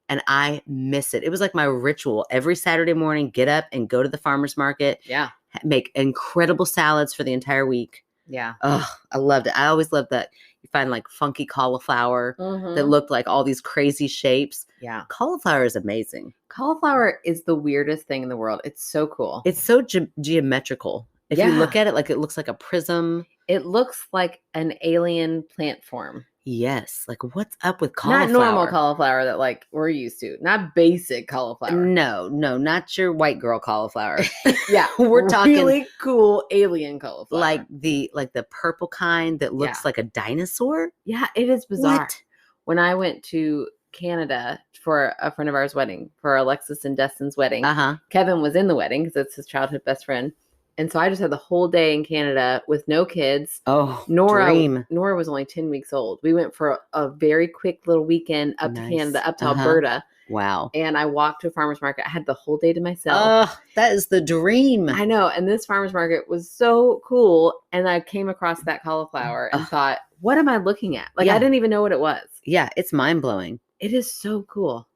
And I miss it. It was like my ritual. Every Saturday morning, get up and go to the farmer's market. Yeah. Make incredible salads for the entire week. Yeah. Oh, I loved it. I always loved that. You find like funky cauliflower that looked like all these crazy shapes. Yeah. Cauliflower is amazing. Cauliflower is the weirdest thing in the world. It's so cool. It's so geometrical. If you look at it, like it looks like a prism. It looks like an alien plant form. Yes. Like what's up with cauliflower? Not normal cauliflower that like we're used to. Not basic cauliflower. No, not your white girl cauliflower. Yeah. We're talking really cool alien cauliflower. Like the purple kind that looks like a dinosaur. Yeah, it is bizarre. What? When I went to Canada for a friend of ours wedding, for Alexis and Dustin's wedding, Kevin was in the wedding because it's his childhood best friend. And so I just had the whole day in Canada with no kids. Oh, Nora was only 10 weeks old. We went for a very quick little weekend up to Canada, up to Alberta. Wow. And I walked to a farmer's market. I had the whole day to myself. Oh, that is the dream. I know. And this farmer's market was so cool. And I came across that cauliflower and thought, what am I looking at? Like, I didn't even know what it was. Yeah, it's mind-blowing. It is so cool.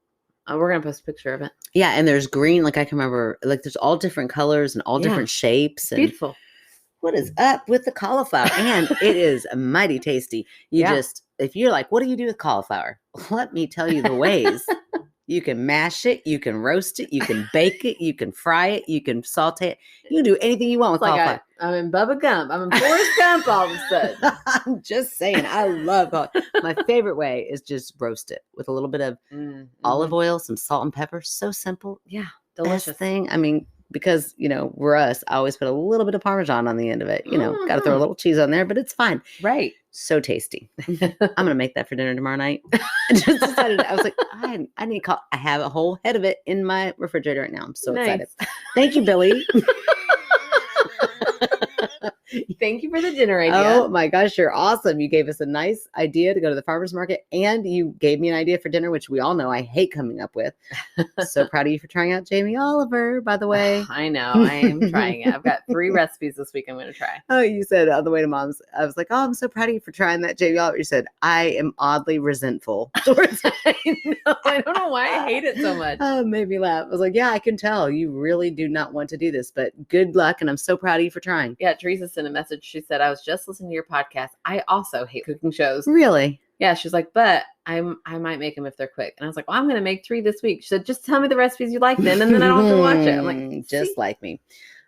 We're going to post a picture of it. Yeah, and there's green. Like I can remember, like there's all different colors and all different shapes. And beautiful. What is up with the cauliflower? And it is mighty tasty. You just, if you're like, what do you do with cauliflower? Let me tell you the ways. You can mash it. You can roast it. You can bake it. You can fry it. You can saute it. You can do anything you want with cauliflower. I'm in Bubba Gump. I'm in Forrest Gump all of a sudden. I'm just saying. I love cauliflower. My favorite way is just roast it with a little bit of olive oil, some salt and pepper. So simple. Yeah. Delicious. Best thing. I mean, because, we're us, I always put a little bit of Parmesan on the end of it. Got to throw a little cheese on there, but it's fine. Right. So tasty. I'm going to make that for dinner tomorrow night. I just decided, I was like, I need I have a whole head of it in my refrigerator right now. I'm so excited. Thank you, Billy. Thank you for the dinner idea. Oh my gosh, you're awesome. You gave us a nice idea to go to the farmer's market and you gave me an idea for dinner, which we all know I hate coming up with. So proud of you for trying out Jamie Oliver, by the way. I know. I am trying it. I've got 3 recipes this week I'm going to try. Oh, you said on the way to Mom's, I was like, oh, I'm so proud of you for trying that Jamie Oliver. You said, I am oddly resentful towards it. I don't know why I hate it so much. Oh, it made me laugh. I was like, yeah, I can tell. You really do not want to do this, but good luck. And I'm so proud of you for trying. Yeah, Teresa sent a message. She said, I was just listening to your podcast. I also hate cooking shows. Really? Yeah, she's like, but I might make them if they're quick. And I was like, well, I'm going to make 3 this week. She said, just tell me the recipes you like then, and then I don't have to watch it. I'm like, just like me.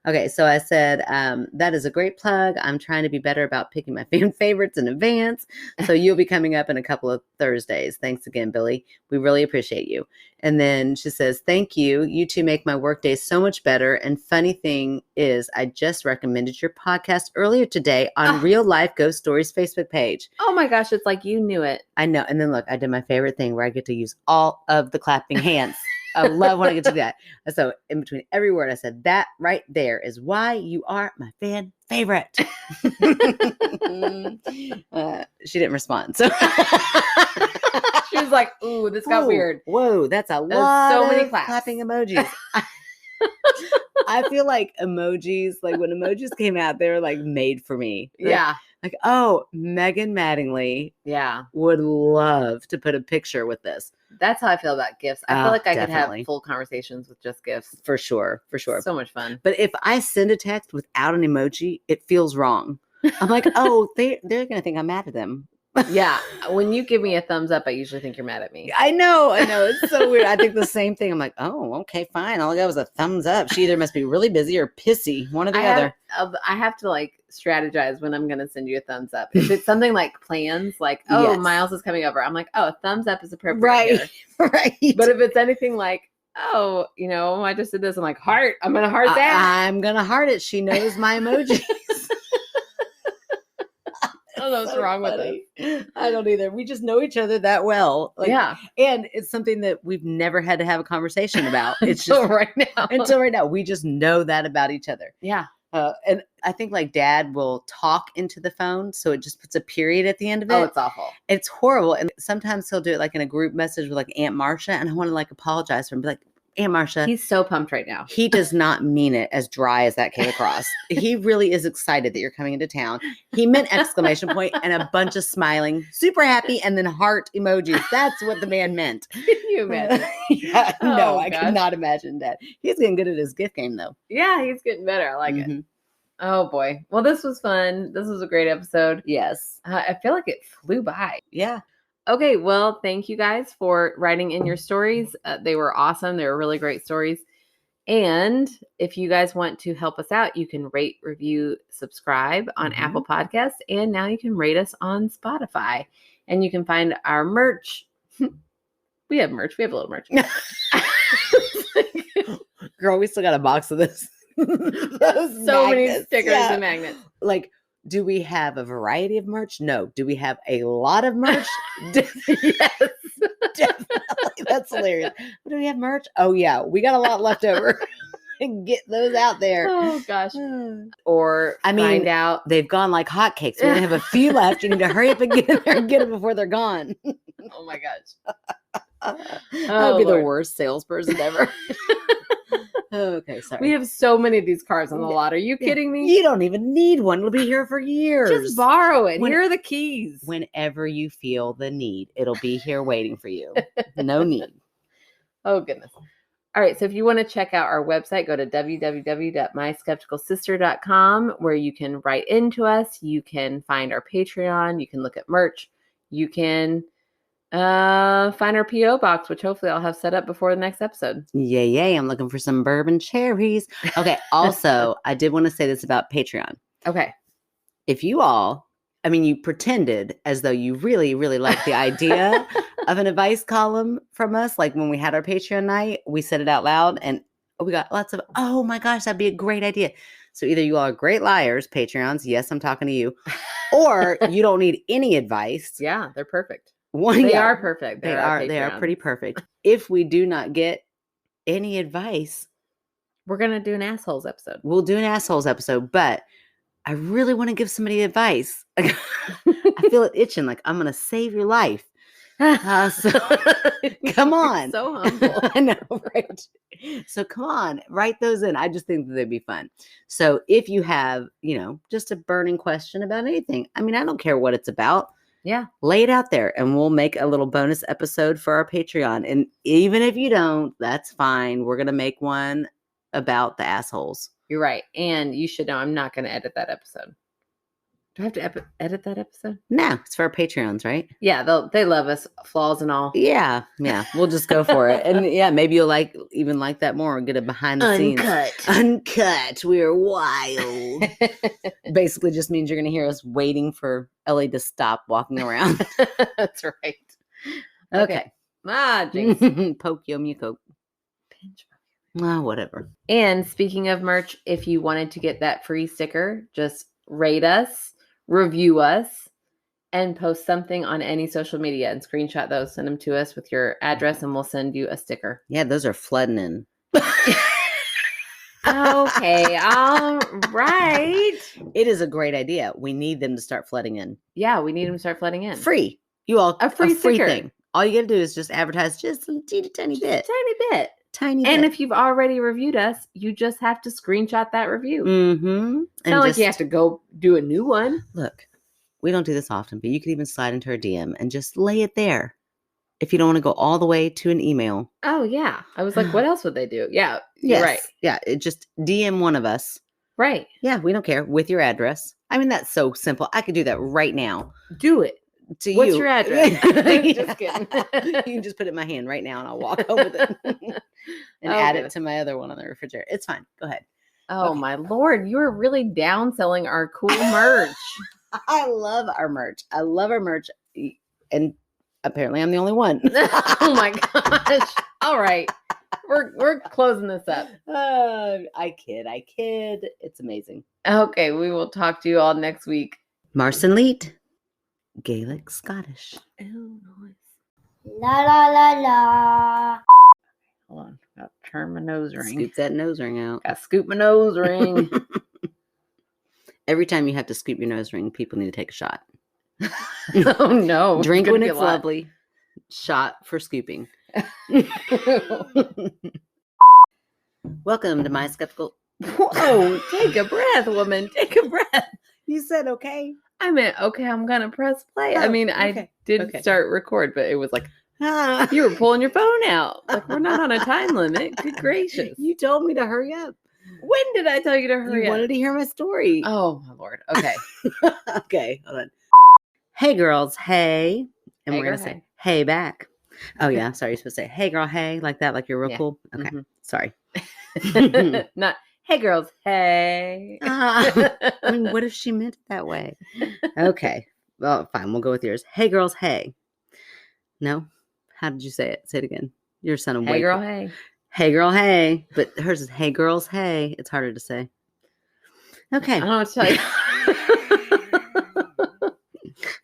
Okay, so I said, that is a great plug. I'm trying to be better about picking my fan favorites in advance. So you'll be coming up in a couple of Thursdays. Thanks again, Billy. We really appreciate you. And then she says, thank you. You two make my workday so much better. And funny thing is, I just recommended your podcast earlier today on Real Life Ghost Stories Facebook page. Oh my gosh, it's like you knew it. I know. And then look, I did my favorite thing where I get to use all of the clapping hands. I love when I get to do that. So in between every word, I said, that right there is why you are my fan favorite. She didn't respond. So she was like, ooh, this got weird. Whoa, that's a lot so many of claps. clapping emojis. I feel like emojis, like when emojis came out, they were like made for me. Yeah. Like, oh, Megan Mattingly would love to put a picture with this. That's how I feel about gifts. I feel like I could have full conversations with just gifts. For sure. For sure. So much fun. But if I send a text without an emoji, it feels wrong. I'm like, oh, they're going to think I'm mad at them. Yeah. When you give me a thumbs up, I usually think you're mad at me. I know. It's so weird. I think the same thing. I'm like, oh, okay, fine. All I got was a thumbs up. She either must be really busy or pissy. One or the other. I have to like strategize when I'm going to send you a thumbs up. If it's something like plans, like, oh, Miles is coming over. I'm like, oh, a thumbs up is appropriate. Right. Right. But if it's anything like, oh, I just did this. I'm like, heart. I'm going to heart that. I'm going to heart it. She knows my emojis. I don't know what's wrong with it. I don't either. We just know each other that well. Like, yeah. And it's something that we've never had to have a conversation about. It's just right now. Until right now. We just know that about each other. Yeah. And I think like Dad will talk into the phone, so it just puts a period at the end of it. Oh, it's awful. It's horrible. And sometimes he'll do it like in a group message with like Aunt Marcia, and I want to like apologize for him, be like, Aunt Marcia. He's so pumped right now. He does not mean it as dry as that came across. He really is excited that you're coming into town. He meant exclamation point and a bunch of smiling, super happy, and then heart emojis. That's what the man meant. Can you imagine? Yeah, Oh, no, I gosh. could not imagine that. He's getting good at his gift game, though. Yeah, he's getting better. I like it. Oh, boy. Well, this was fun. This was a great episode. Yes. I feel like it flew by. Yeah. Okay, well, thank you guys for writing in your stories. They were awesome. They were really great stories. And if you guys want to help us out, you can rate, review, subscribe on Apple Podcasts. And now you can rate us on Spotify. And you can find our merch. We have merch. We have a little merch. Girl, we still got a box of this. So many stickers and magnets. Like, do we have a variety of merch? No. Do we have a lot of merch? Yes, definitely. That's hilarious. Do we have merch? Oh, yeah. We got a lot left over. Get those out there. Oh, gosh. Or find out. They've gone like hotcakes. We only have a few left. You need to hurry up and get in there and get them before they're gone. Oh, my gosh. That would be the worst salesperson ever. Okay, sorry. We have so many of these cars on the lot. Are you kidding me? You don't even need one. It'll be here for years. Just borrow it. Here are the keys. Whenever you feel the need, it'll be here waiting for you. No need. Oh, goodness. All right. So if you want to check out our website, go to www.myskepticalsister.com, where you can write into us. You can find our Patreon. You can look at merch. You can find our P.O. box, which hopefully I'll have set up before the next episode. Yay. I'm looking for some bourbon cherries. Okay. Also, I did want to say this about Patreon. Okay. If you all, you pretended as though you really, really liked the idea of an advice column from us. Like when we had our Patreon night, we said it out loud and we got lots of, oh my gosh, that'd be a great idea. So either you all are great liars, Patreons. Yes, I'm talking to you. Or you don't need any advice. Yeah, they're perfect. They are perfect. They are pretty perfect. If we do not get any advice, we're going to do an assholes episode. We'll do an assholes episode, but I really want to give somebody advice. I feel it itching. Like I'm going to save your life. So come on. So humble. I know, right? So come on, write those in. I just think that they'd be fun. So if you have, just a burning question about anything, I don't care what it's about. Yeah. Lay it out there and we'll make a little bonus episode for our Patreon. And even if you don't, that's fine. We're going to make one about the assholes. You're right. And you should know I'm not going to edit that episode. Do I have to edit that episode? No, it's for our Patreons, right? Yeah, they love us, flaws and all. Yeah. We'll just go for it. And yeah, maybe you'll like that more and get a behind the scenes. Uncut. We are wild. Basically just means you're going to hear us waiting for Ellie to stop walking around. That's right. Okay. Jinx. Poke yo muco. Pinch. Whatever. And speaking of merch, if you wanted to get that free sticker, just rate us, review us, and post something on any social media and screenshot those. Send them to us with your address and we'll send you a sticker. Yeah, those are flooding in. Okay, all right. It is a great idea. We need them to start flooding in. Yeah, we need them to start flooding in. Free. You all a free sticker thing. All you got to do is just advertise just a tiny bit. And if you've already reviewed us, you just have to screenshot that review. Mm-hmm. It's not like you have to go do a new one. Look, we don't do this often, but you could even slide into our DM and just lay it there. If you don't want to go all the way to an email. Oh, yeah. I was like, what else would they do? Yeah. Yes. Right. Yeah. Just DM one of us. Right. Yeah. We don't care. With your address. That's so simple. I could do that right now. Do it. What's your address? Just kidding. You can just put it in my hand right now and I'll walk home with it and add it to my other one on the refrigerator. It's fine. Go ahead. Oh, my Lord. You are really downselling our cool merch. I love our merch. And apparently I'm the only one. Oh, my gosh. All right. We're closing this up. I kid. It's amazing. Okay. We will talk to you all next week. Marson Leet. Gaelic Scottish. Oh, nice. La la la la. Hold on. Got to turn my nose ring. Scoop that nose ring out. Got to scoop my nose ring. Every time you have to scoop your nose ring, people need to take a shot. Oh no. Drink Gonna when be a it's lot. lovely. Shot for scooping. Welcome to my skeptical. Whoa, take a breath, woman. Take a breath. You said okay. I meant, okay, I'm going to press play. I Oh, mean, okay, I did okay. start record, but it was like, Ah. you were pulling your phone out. Like, we're not on a time limit. Good gracious. You told me to hurry up. When did I tell you to hurry You up? wanted to hear my story. Oh, my Lord. Okay. Okay, hold on. Hey, girls, hey. And Hey, we're going girl, to say, hey. hey back. Oh, yeah. Sorry, you're supposed to say, hey, girl, hey, like that, like you're real Yeah. cool. Okay, Mhm. sorry. Not, hey, girls, hey. I mean, what if she meant it that way? Okay. Well, fine. We'll go with yours. Hey, girls, hey. No? How did you say it? Say it again. Your son of Hey, girl, hey. Hey, girl, hey. But hers is, hey, girls, hey. It's harder to say. Okay. I don't know what to tell you.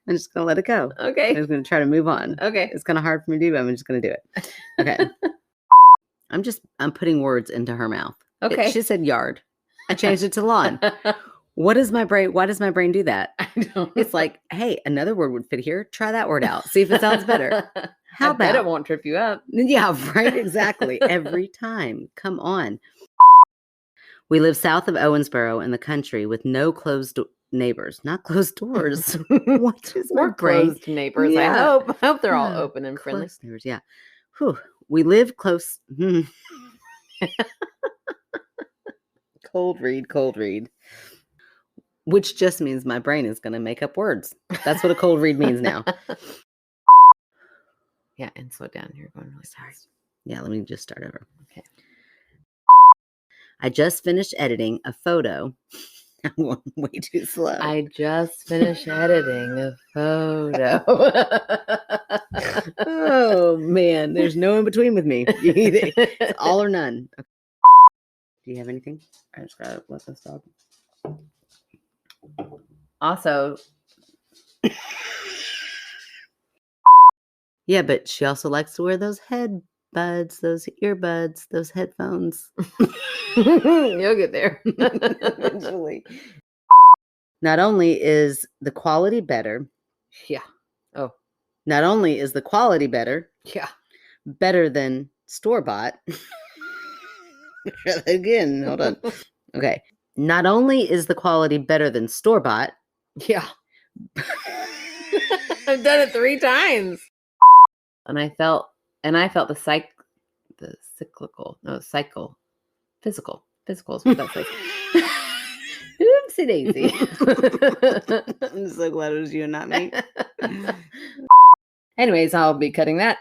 I'm just going to let it go. Okay. I'm just going to try to move on. Okay. It's kind of hard for me to do, but I'm just going to do it. Okay. I'm putting words into her mouth. Okay. She said yard. I changed it to lawn. Why does my brain do that? I don't It's like, hey, another word would fit here. Try that word out. See if it sounds better. How I bet it about? won't trip you up. Yeah, right. Exactly. Every time. Come on. We live south of Owensboro in the country with no closed neighbors. Not closed doors. What is my Or brain? closed neighbors. Yeah. I hope they're all open and friendly. Close neighbors, yeah. Whew. We live close. Cold read. Which just means my brain is going to make up words. That's what a cold read means now. Yeah, and slow down. You're going really sorry. Yeah, let me just start over. Okay. I just finished editing a photo. I'm going way too slow. I just finished editing a photo. Oh, man. There's no in between with me. It's all or none. Okay. Do you have anything? I just got to let this dog. Also, yeah, but she also likes to wear those headbuds, those earbuds, those headphones. you'll get there Eventually. Not only is the quality better. Yeah. Oh. Not only is the quality better. Yeah. Better than store-bought. Again, hold on. Okay. Not only is the quality better than store-bought. Yeah. I've done it 3 times. And I felt the physical is what that says. Oopsie daisy. I'm so glad it was you and not me. Anyways, I'll be cutting that.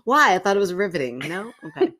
Why? I thought it was riveting. No? Okay.